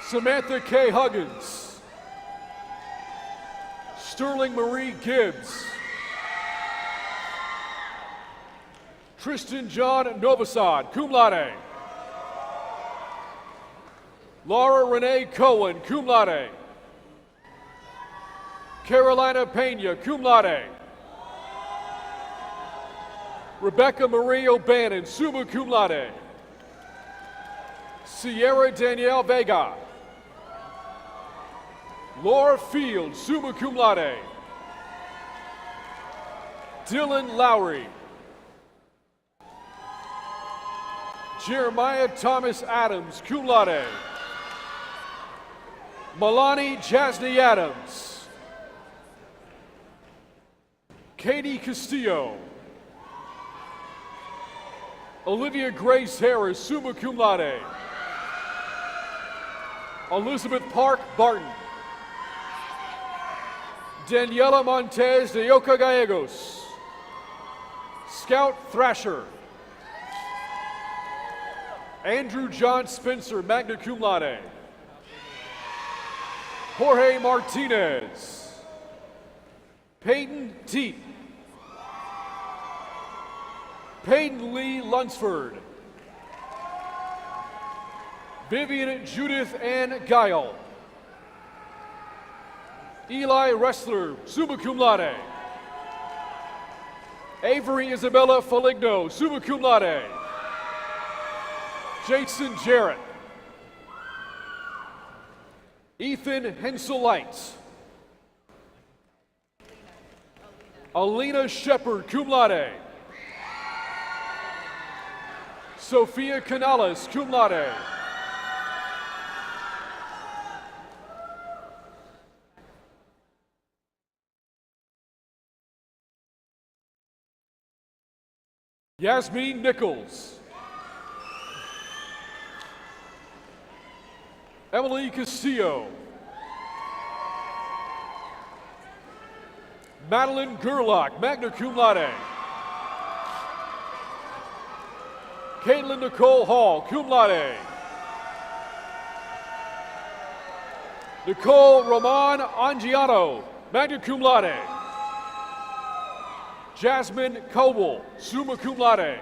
Samantha K. Huggins. Sterling Marie Gibbs. Tristan John Novosad, cum laude. Laura Renee Cohen, cum laude. Carolina Pena, cum laude. Rebecca Marie O'Bannon, summa cum laude. Sierra Danielle Vega. Laura Field, summa cum laude. Dylan Lowry. Jeremiah Thomas Adams, cum laude. Milani Jasny Adams. Katie Castillo. Olivia Grace Harris, summa cum laude. Elizabeth Park Barton. Daniela Montez de Yoka Gallegos. Scout Thrasher. Andrew John Spencer, magna cum laude. Jorge Martinez. Peyton Teat. Peyton Lee Lunsford. Vivian Judith Ann Guile. Eli Wrestler, summa cum laude. Avery Isabella Foligno, summa cum laude. Jason Jarrett. Ethan Henselite. Alina Shepard, cum laude. Sophia Canales, cum laude. Yasmin Nichols. Emily Castillo. Madeline Gerlach, magna cum laude. Caitlin Nicole Hall, cum laude. Nicole Roman Angiano, magna cum laude. Jasmine Coble, summa cum laude.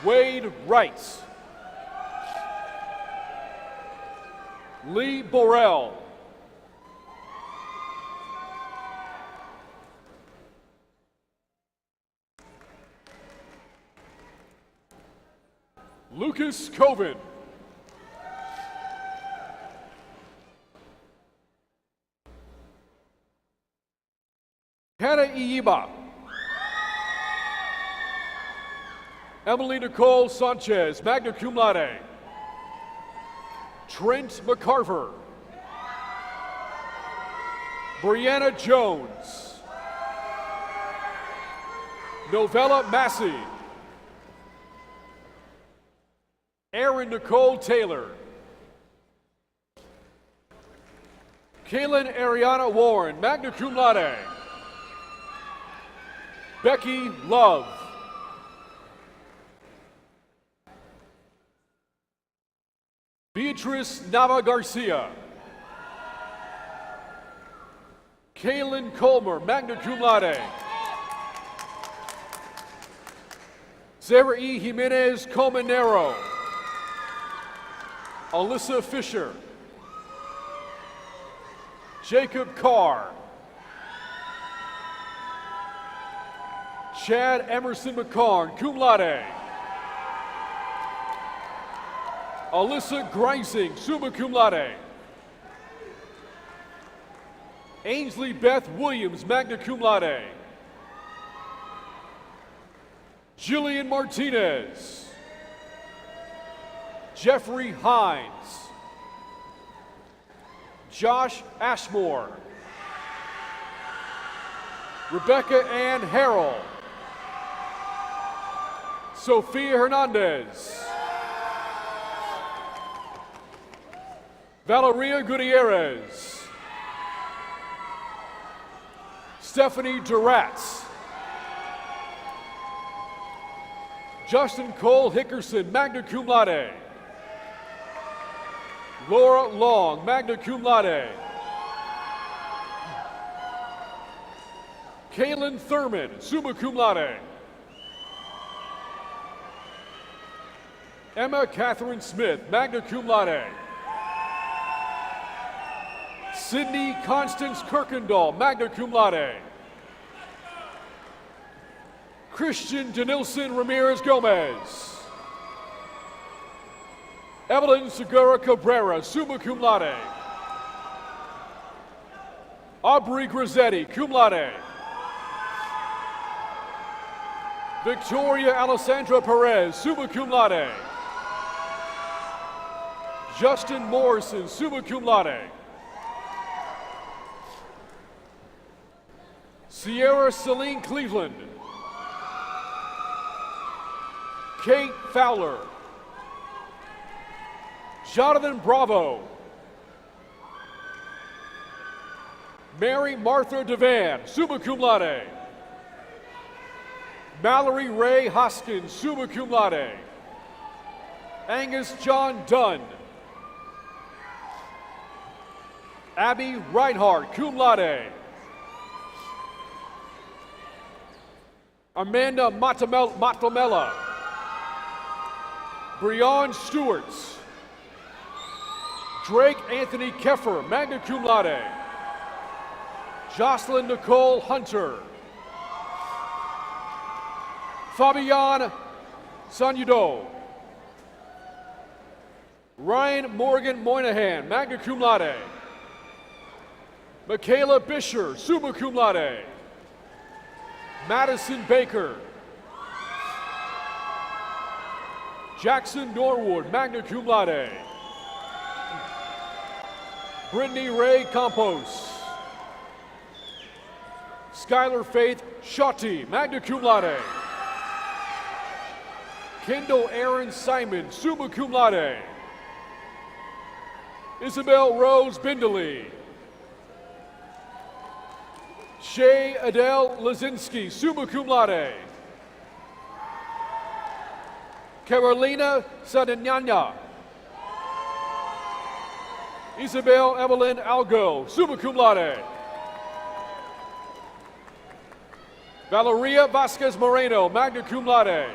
Wade Wright. Lee Borrell. Lucas Coven. Hannah Iyiba. Emily Nicole Sanchez, magna cum laude. Trent McCarver. Brianna Jones. Novella Massey. Erin Nicole Taylor. Kaylin Ariana Warren, magna cum laude. Becky Love. Beatrice Nava Garcia. Kaylin Colmer, magna cum laude. Sarah E. Jimenez Comanero. Alyssa Fisher. Jacob Carr. Chad Emerson McCarn, cum laude. Alyssa Greising, summa cum laude. Ainsley Beth Williams, magna cum laude. Jillian Martinez. Jeffrey Hines. Josh Ashmore. Rebecca Ann Harrell. Sophia Hernandez. Valeria Gutierrez. Stephanie Duratz. Justin Cole Hickerson, magna cum laude. Laura Long, magna cum laude. Kaylin Thurman, summa cum laude. Emma Catherine Smith, magna cum laude. Sydney Constance Kirkendall, magna cum laude. Christian Denilson Ramirez Gomez. Evelyn Segura Cabrera, summa cum laude. Aubrey Grizzetti, cum laude. Victoria Alessandra Perez, summa cum laude. Justin Morrison, summa cum laude. Sierra Celine Cleveland. Kate Fowler. Jonathan Bravo. Mary Martha Devan, summa cum laude. Mallory Ray Hoskins, summa cum laude. Angus John Dunn. Abby Reinhardt, cum laude. Amanda Matamela. Breon Stewart. Drake Anthony Keffer, magna cum laude. Jocelyn Nicole Hunter. Fabian Sanyudo. Ryan Morgan Moynihan, magna cum laude. Michaela Bisher, summa cum laude. Madison Baker. Jackson Norwood, magna cum laude. Brittany Ray Campos. Skylar Faith Shotty, magna cum laude. Kendall Aaron Simon, summa cum laude. Isabel Rose Bindley. Shay Adele Lazinski, summa cum laude. Carolina Sadanyanya. Isabel Evelyn Algo, summa cum laude. Valeria Vasquez Moreno, magna cum laude.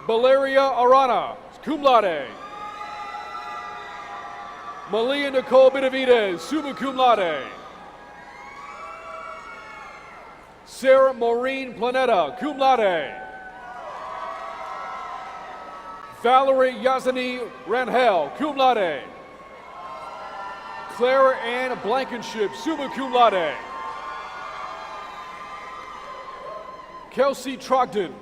Valeria Arana, cum laude. Malia Nicole Benavides, summa cum laude. Sarah Maureen Planeta, cum laude. Valerie Yazani Ranhel, cum laude. Clara Ann Blankenship, summa cum laude. Kelsey Trogdon.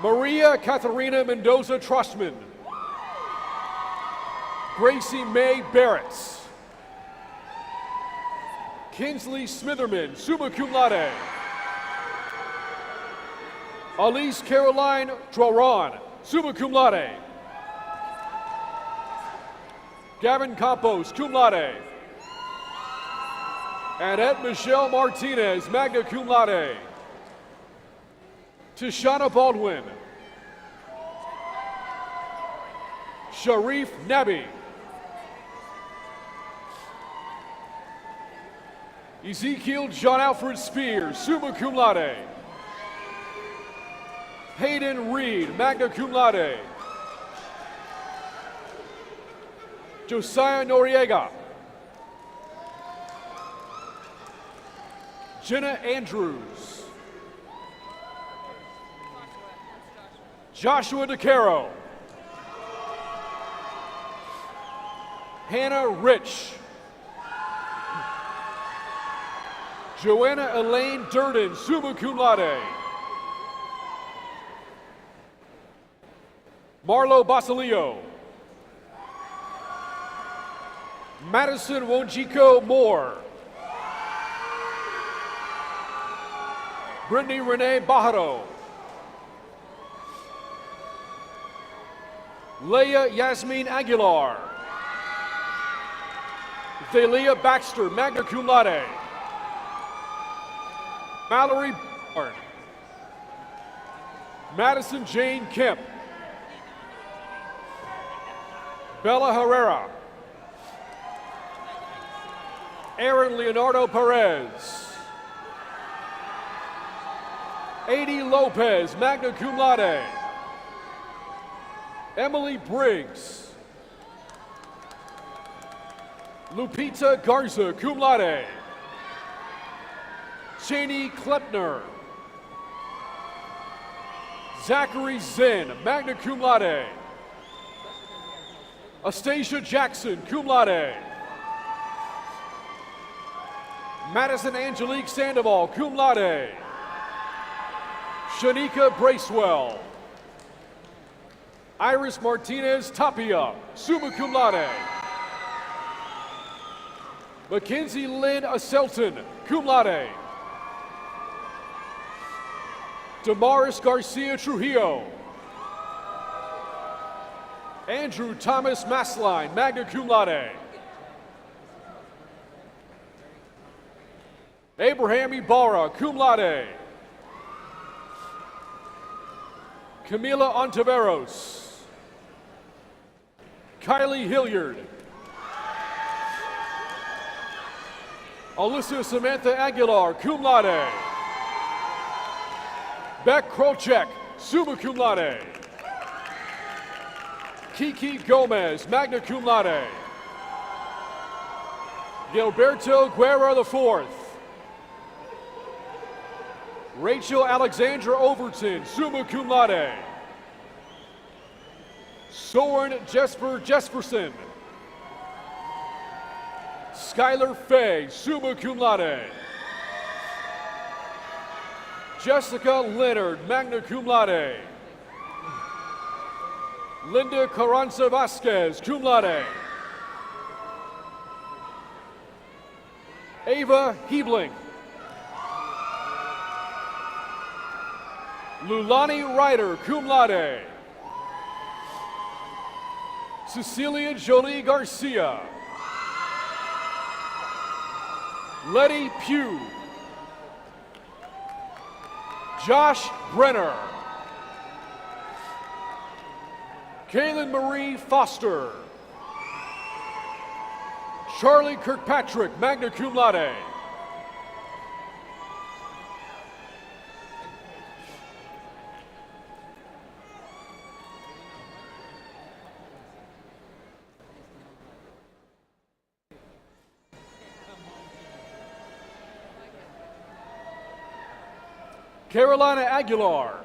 Maria Katharina Mendoza Trustman. Gracie May Barrett. Kinsley Smitherman, summa cum laude. Elise Caroline Droron, summa cum laude. Gavin Campos, cum laude. Annette Michelle Martinez, magna cum laude. Tashana Baldwin. Sharif Nabi. Ezekiel John Alfred Spears, summa cum laude. Hayden Reed, magna cum laude. Josiah Noriega. Jenna Andrews. Joshua DeCaro. Hannah Rich. Joanna Elaine Durden, summa cum laude. Marlo Basilio. Madison Wonjiko Moore. Brittany Renee Bajaro. Leah Yasmin Aguilar. Thalia Baxter, magna cum laude. Mallory Barn. Madison Jane Kemp. Bella Herrera. Aaron Leonardo Perez. Adi Lopez, magna cum laude. Emily Briggs. Lupita Garza, cum laude. Cheney Klepner. Zachary Zinn, magna cum laude. Astasia Jackson, cum laude. Madison Angelique Sandoval, cum laude. Shanika Bracewell. Iris Martinez Tapia, summa cum laude. Mackenzie Lynn Asselton, cum laude. Damaris Garcia Trujillo. Andrew Thomas Massline, magna cum laude. Abraham Ibarra, cum laude. Camila Ontiveros. Kylie Hilliard. Alyssa Samantha Aguilar, cum laude. Beck Krolchek, summa cum laude. Kiki Gomez, magna cum laude. Gilberto Guerra IV. Rachel Alexandra Overton, summa cum laude. Soren Jesper Jesperson. Skylar Fay, summa cum laude. Jessica Leonard, magna cum laude. Linda Carranza Vasquez, cum laude. Ava Hebling. Lulani Ryder, cum laude. Cecilia Jolie Garcia. Letty Pugh. Josh Brenner. Kaylin Marie Foster. Charlie Kirkpatrick, magna cum laude. Carolina Aguilar.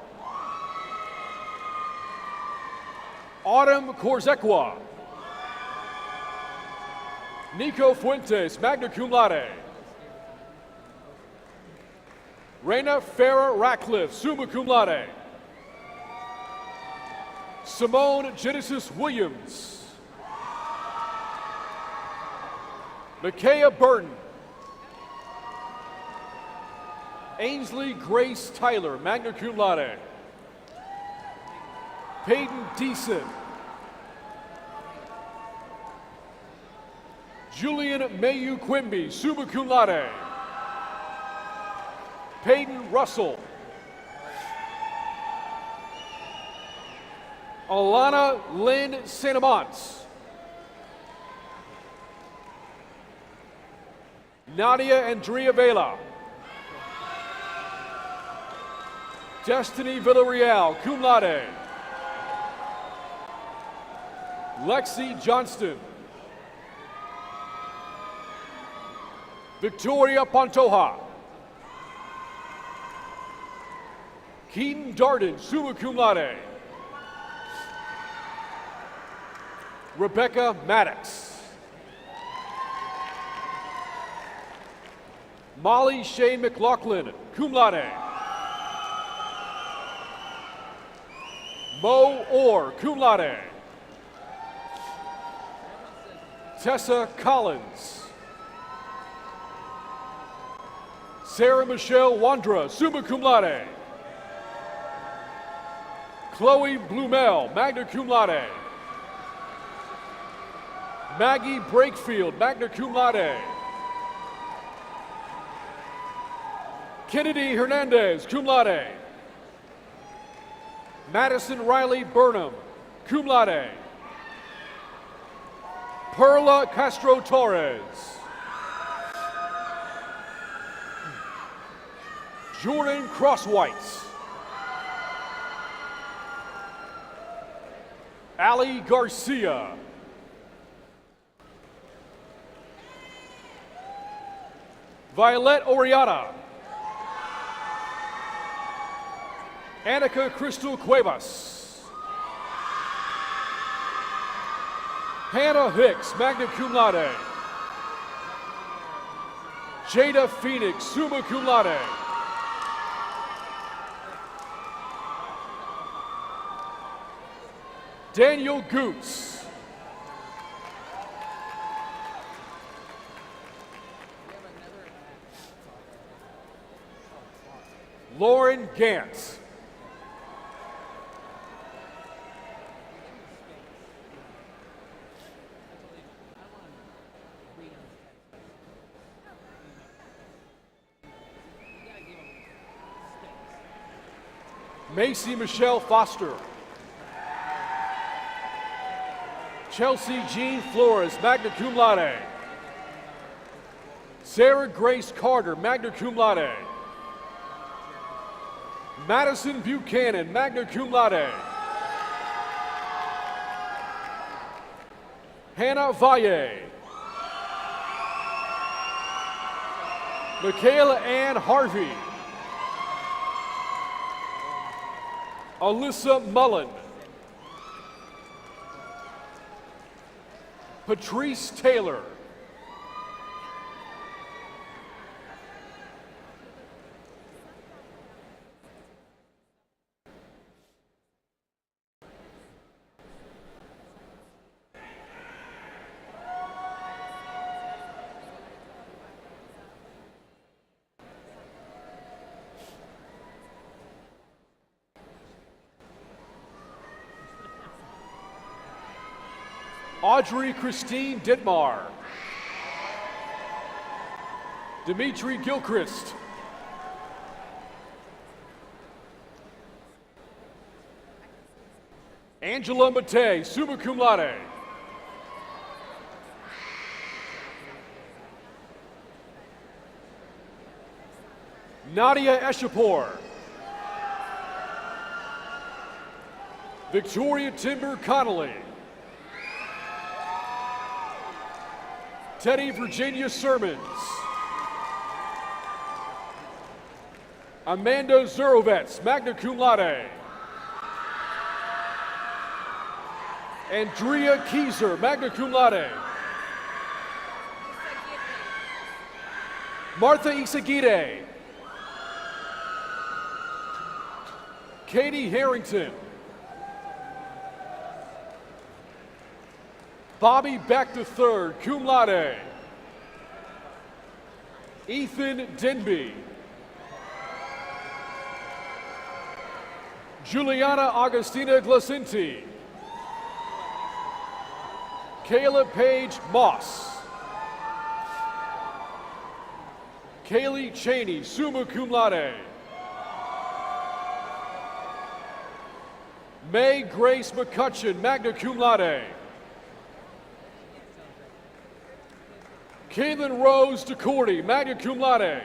Autumn Korzekwa. Nico Fuentes, magna cum laude. Reina Farah Ratcliffe, summa cum laude. Simone Genesis Williams. Micaiah Burton. Ainsley Grace Tyler, magna cum laude. Peyton Deason. Julian Mayu Quimby, summa cum laude. Peyton Russell. Alana Lynn Sanamont. Nadia Andrea Vela. Destiny Villarreal, cum laude. Lexi Johnston. Victoria Pantoja. Keaton Darden, summa cum laude. Rebecca Maddox. Molly Shea McLaughlin, cum laude. Mo Orr, cum laude. Tessa Collins. Sarah Michelle Wandra, summa cum laude. Chloe Blumel, magna cum laude. Maggie Brakefield, magna cum laude. Kennedy Hernandez, cum laude. Madison Riley Burnham, cum laude. Perla Castro Torres. Jordan Crosswhite. Ali Garcia. Violet Oriana. Annika Crystal Cuevas. Hannah Hicks, magna cum laude. Jada Phoenix, summa cum laude. Daniel Goots. Lauren Gantz. Macy Michelle Foster. Chelsea Jean Flores, magna cum laude. Sarah Grace Carter, magna cum laude. Madison Buchanan, magna cum laude. Hannah Valle. Michaela Ann Harvey. Alyssa Mullen. Patrice Taylor. Audrey Christine Ditmar. Dimitri Gilchrist. Angela Matei, summa cum laude. Nadia Eshapor. Victoria Timber Connolly. Teddy Virginia Sermons. Amanda Zurovets, magna cum laude. Andrea Kieser, magna cum laude. Martha Isagide. Katie Harrington. Bobby Beck III, cum laude. Ethan Denby. Juliana Agustina Glacinti. Kayla Page Moss. Kaylee Cheney, summa cum laude. May Grace McCutcheon, magna cum laude. Caitlin Rose DeCourty, magna cum laude.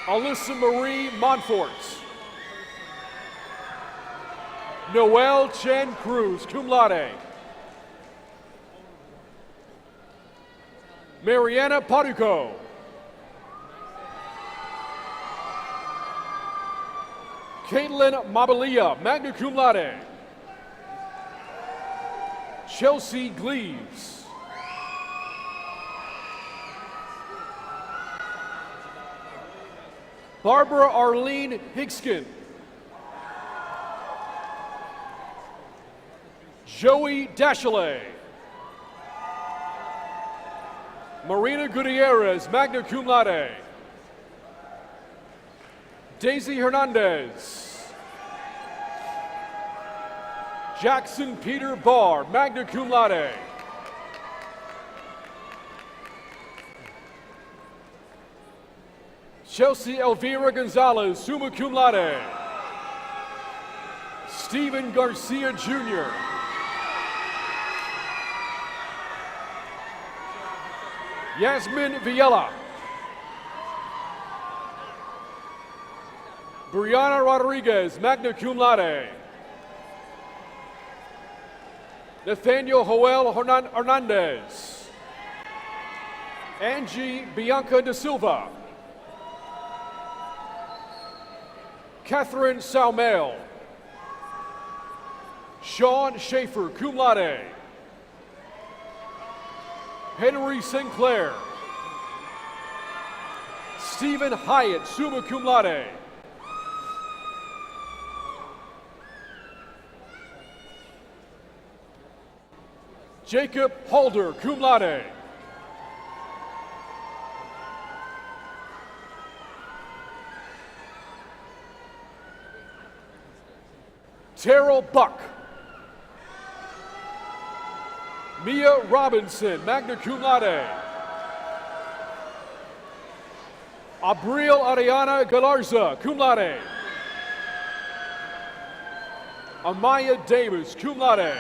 Alyssa Marie Montfort. Noelle Chen Cruz, cum laude. Mariana Paduco. Caitlin Mabalia, magna cum laude. Chelsea Gleaves. Barbara Arlene Higskin. Joey Dashley. Marina Gutierrez, magna cum laude. Daisy Hernandez. Jackson Peter Barr, magna cum laude. Chelsea Elvira Gonzalez, summa cum laude. Stephen Garcia Jr. Yasmin Villela. Brianna Rodriguez, magna cum laude. Nathaniel Joel Hernandez. Angie Bianca da Silva. Catherine Saumel. Sean Schaefer, cum laude. Henry Sinclair. Stephen Hyatt, summa cum laude. Jacob Halder, cum laude. Terrell Buck. Mia Robinson, magna cum laude. Abril Ariana Galarza, cum laude. Amaya Davis, cum laude.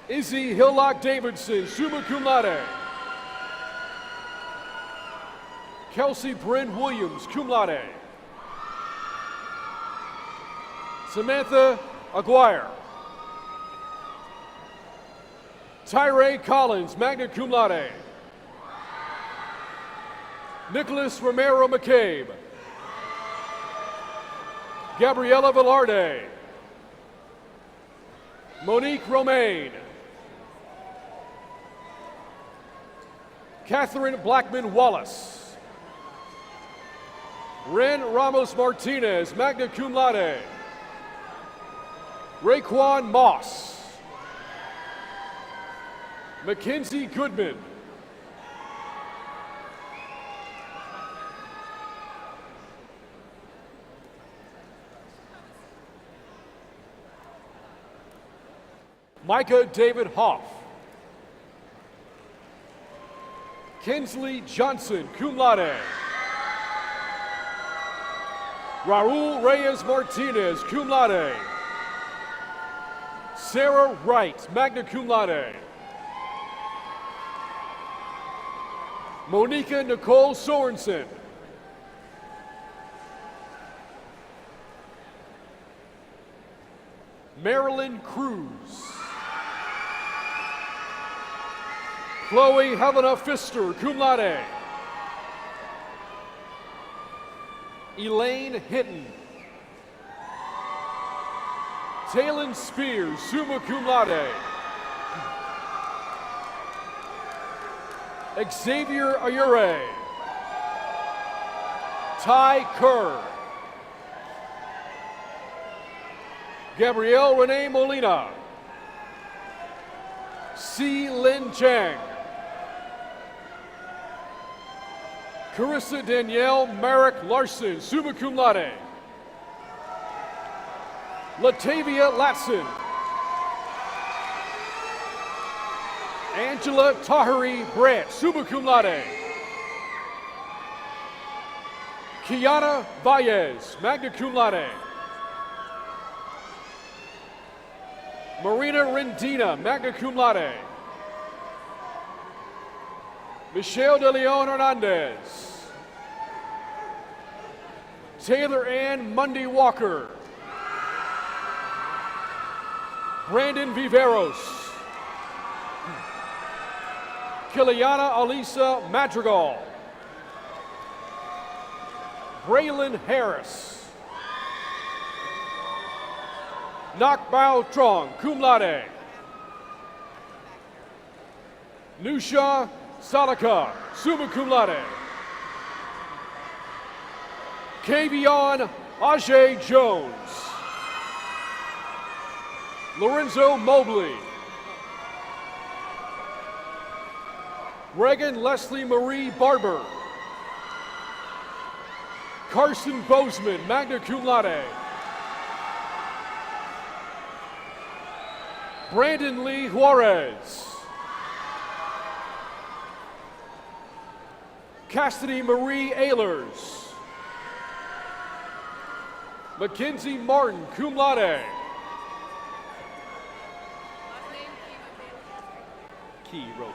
Izzy Hillock Davidson, summa cum laude. Kelsey Bryn Williams, cum laude. Samantha Aguirre. Tyree Collins, magna cum laude. Nicholas Romero McCabe. Gabriela Velarde. Monique Romaine. Catherine Blackman Wallace. Ren Ramos Martinez, magna cum laude. Raekwon Moss. Mackenzie Goodman. Micah David Hoff. Kinsley Johnson, cum laude. Raul Reyes Martinez, cum laude. Sarah Wright, magna cum laude. Monica Nicole Sorensen. Marilyn Cruz. Chloe Helena Pfister, cum laude. Elaine Hinton. Talon Spears, summa cum laude. Xavier Ayure. Ty Kerr. Gabrielle Renee Molina. C. Lin Chang. Carissa Danielle Merrick Larson, summa cum laude. Latavia Latson. Angela Tahiri Brandt, summa cum laude. Kiana Valles, magna cum laude. Marina Rendina, magna cum laude. Michelle De Leon Hernandez. Taylor Ann Mundy Walker. Brandon Viveros. Kiliana Alisa Madrigal. Braylon Harris. Nak Bao Trong, cum laude. Nusha Salaka, summa cum laude. Kavion Ajay Jones. Lorenzo Mobley. Reagan Leslie Marie Barber. Carson Bozeman, magna cum laude. Brandon Lee Juarez. Cassidy Marie Ehlers. Mackenzie Martin, cum laude. Quiroga.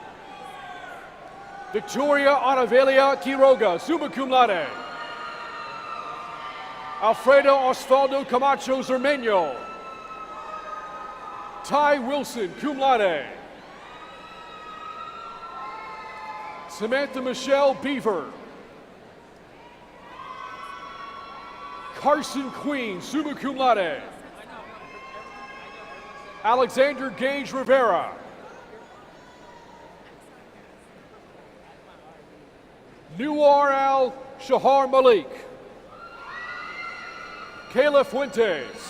Victoria Anavelia Quiroga, summa cum laude. Alfredo Osvaldo Camacho Zermeño. Ty Wilson, cum laude. Samantha Michelle Beaver. Carson Queen, summa cum laude. Alexander Gage Rivera. Nuar Al Shahar Malik. Kayla Fuentes.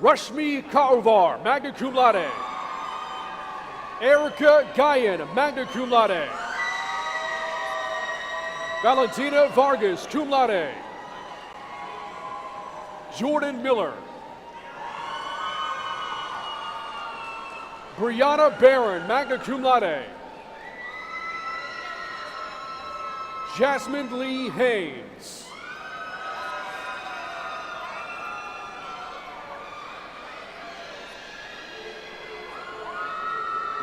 Rashmi Kauvar, magna cum laude. Erica Guyan, magna cum laude. Valentina Vargas, cum laude. Jordan Miller. Brianna Barron, magna cum laude. Jasmine Lee Haynes.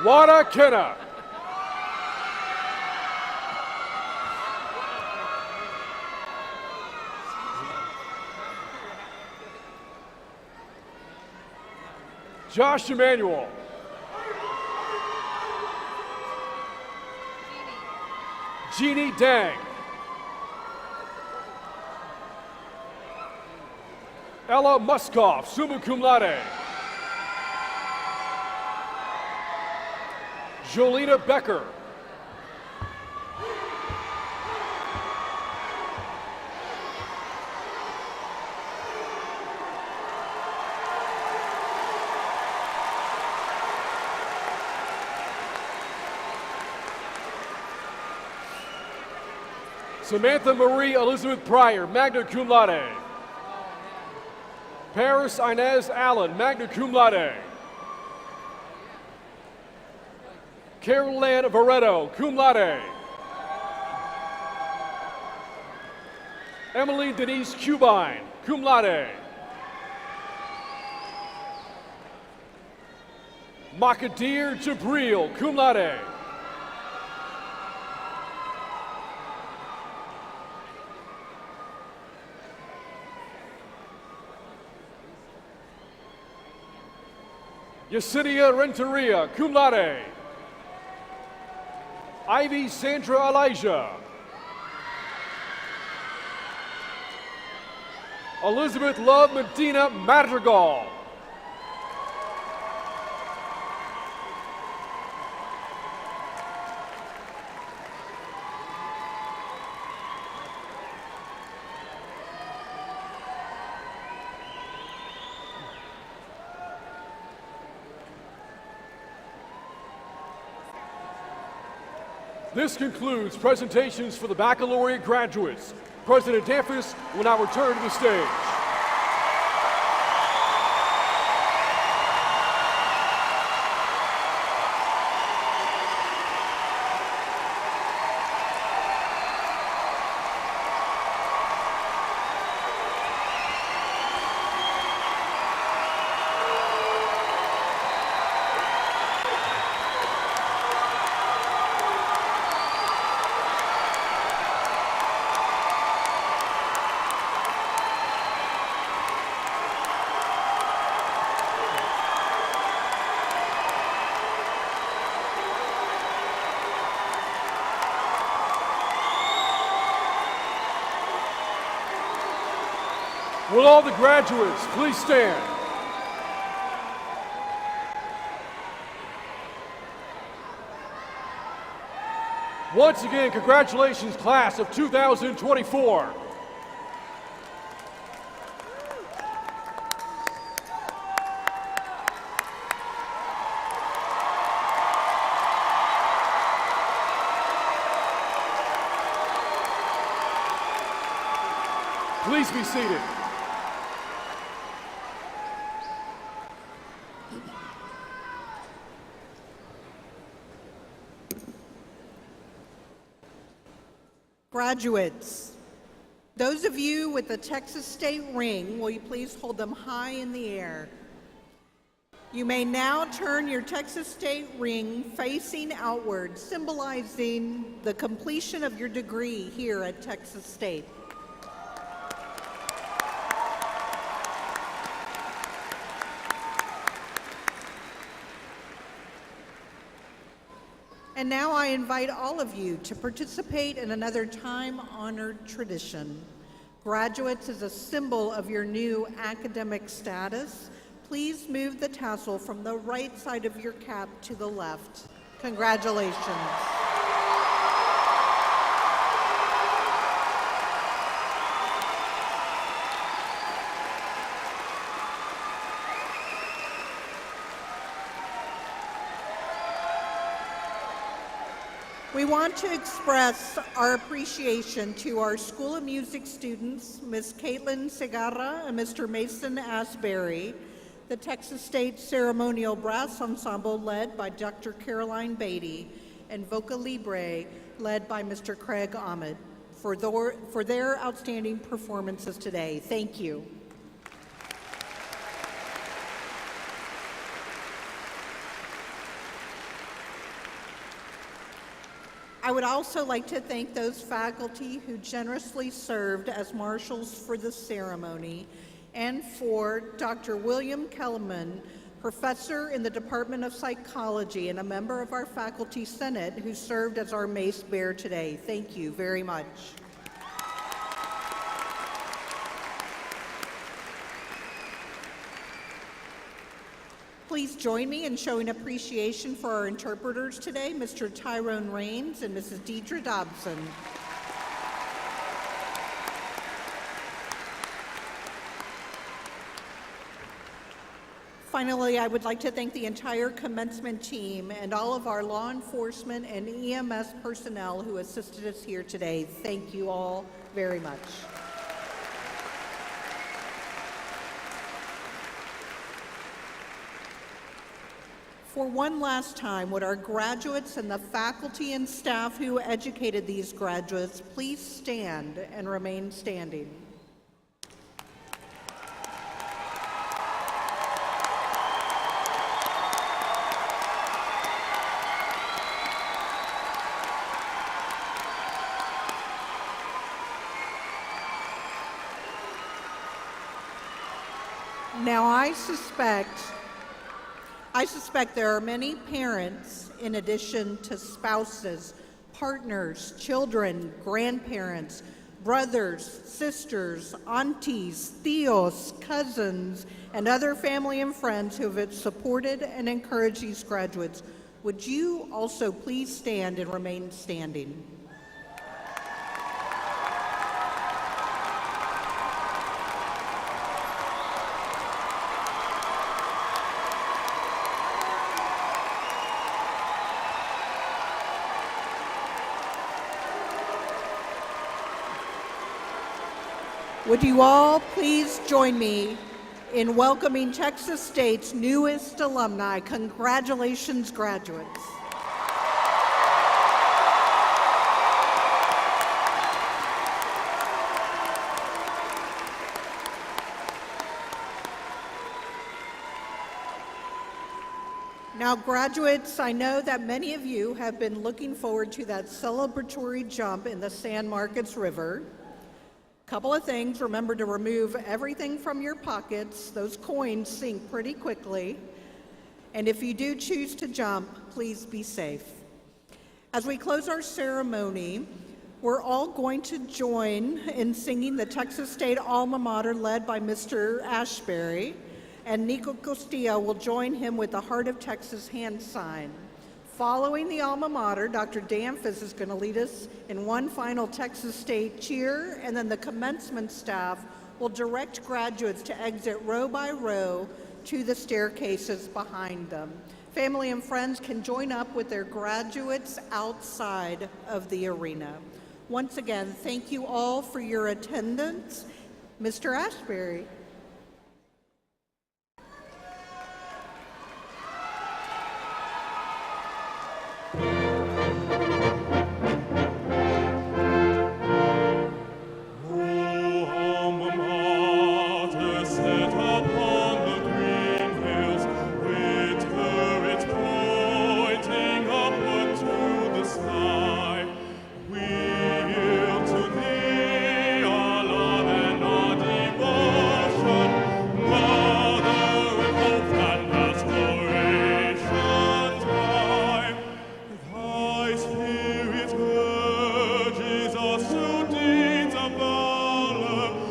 Wada Kenna. Josh Emanuel. Jeannie Dang. Ella Muskoff, summa cum laude. Jolina Becker. Samantha Marie Elizabeth Pryor, magna cum laude. Paris Inez Allen, magna cum laude. Carol Ann Varetto, cum laude. Emily Denise Cubine, cum laude. Makadir Jabril, cum laude. Yesidia Renteria, cum laude. Ivy Sandra Elijah. Elizabeth Love Medina Madrigal. This concludes presentations for the baccalaureate graduates. President Danfus will now return to the stage. Will all the graduates please stand? Once again, congratulations, class of 2024. Please be seated. Graduates, those of you with the Texas State ring, will you please hold them high in the air? You may now turn your Texas State ring facing outward, symbolizing the completion of your degree here at Texas State. And now I invite all of you to participate in another time-honored tradition. Graduates, as a symbol of your new academic status, please move the tassel from the right side of your cap to the left. Congratulations. We want to express our appreciation to our School of Music students, Ms. Caitlin Segarra and Mr. Mason Asbury, the Texas State Ceremonial Brass Ensemble led by Dr. Caroline Beatty, and Voca Libre led by Mr. Craig Ahmed for their outstanding performances today. Thank you. I would also like to thank those faculty who generously served as marshals for the ceremony, and for Dr. William Kellerman, professor in the Department of Psychology and a member of our Faculty Senate, who served as our mace bearer today. Thank you very much. Please join me in showing appreciation for our interpreters today, Mr. Tyrone Rains and Mrs. Deidre Dobson. Finally, I would like to thank the entire commencement team and all of our law enforcement and EMS personnel who assisted us here today. Thank you all very much. For one last time, would our graduates and the faculty and staff who educated these graduates please stand and remain standing? Now, I suspect there are many parents, in addition to spouses, partners, children, grandparents, brothers, sisters, aunties, tios, cousins, and other family and friends who have supported and encouraged these graduates. Would you also please stand and remain standing? Would you all please join me in welcoming Texas State's newest alumni? Congratulations, graduates. Now, graduates, I know that many of you have been looking forward to that celebratory jump in the San Marcos River. Couple of things, remember to remove everything from your pockets. Those coins sink pretty quickly. And if you do choose to jump, please be safe. As we close our ceremony, we're all going to join in singing the Texas State alma mater led by Mr. Ashbury, and Nico Costilla will join him with the Heart of Texas hand sign. Following the alma mater, Dr. Danfus is going to lead us in one final Texas State cheer, and then the commencement staff will direct graduates to exit row by row to the staircases behind them. Family and friends can join up with their graduates outside of the arena. Once again, thank you all for your attendance. Mr. Ashbury. Spirit urges us to deeds of valor.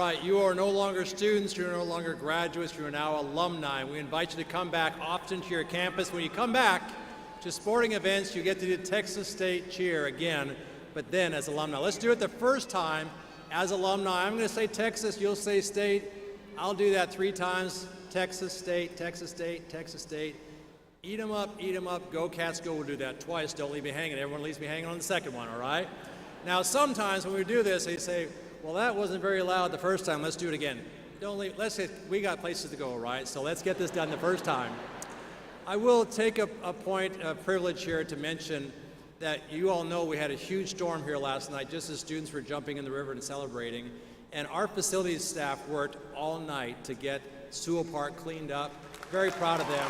right, you are no longer students, you're no longer graduates, you're now alumni. We invite you to come back often to your campus. When you come back to sporting events, you get to do Texas State cheer again, but then as alumni. Let's do it the first time as alumni. I'm going to say Texas, you'll say State. I'll do that 3 times. Texas State, Texas State, Texas State. Eat 'em up, go Cats go. We'll do that twice. Don't leave me hanging. Everyone leaves me hanging on the second one, all right? Now, sometimes when we do this, they say, well, that wasn't very loud the first time. Let's do it again. Don't leave. Let's say we got places to go, right? So let's get this done the first time. I will take a point of privilege here to mention that you all know we had a huge storm here last night, just as students were jumping in the river and celebrating. And our facilities staff worked all night to get Sewell Park cleaned up. Very proud of them.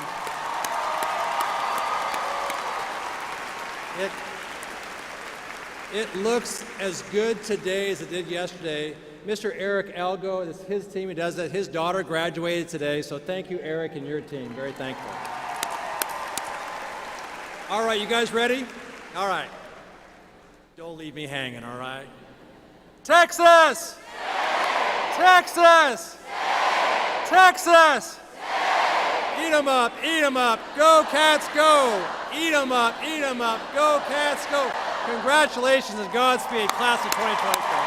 It looks as good today as it did yesterday. Mr. Eric Algo, it's his team, he does that. His daughter graduated today, so thank you, Eric, and your team. Very thankful. All right, you guys ready? All right. Don't leave me hanging, all right? Texas! Texas! Texas! Eat 'em up, go Cats go! Eat 'em up, go Cats go! Congratulations and Godspeed, class of 2024.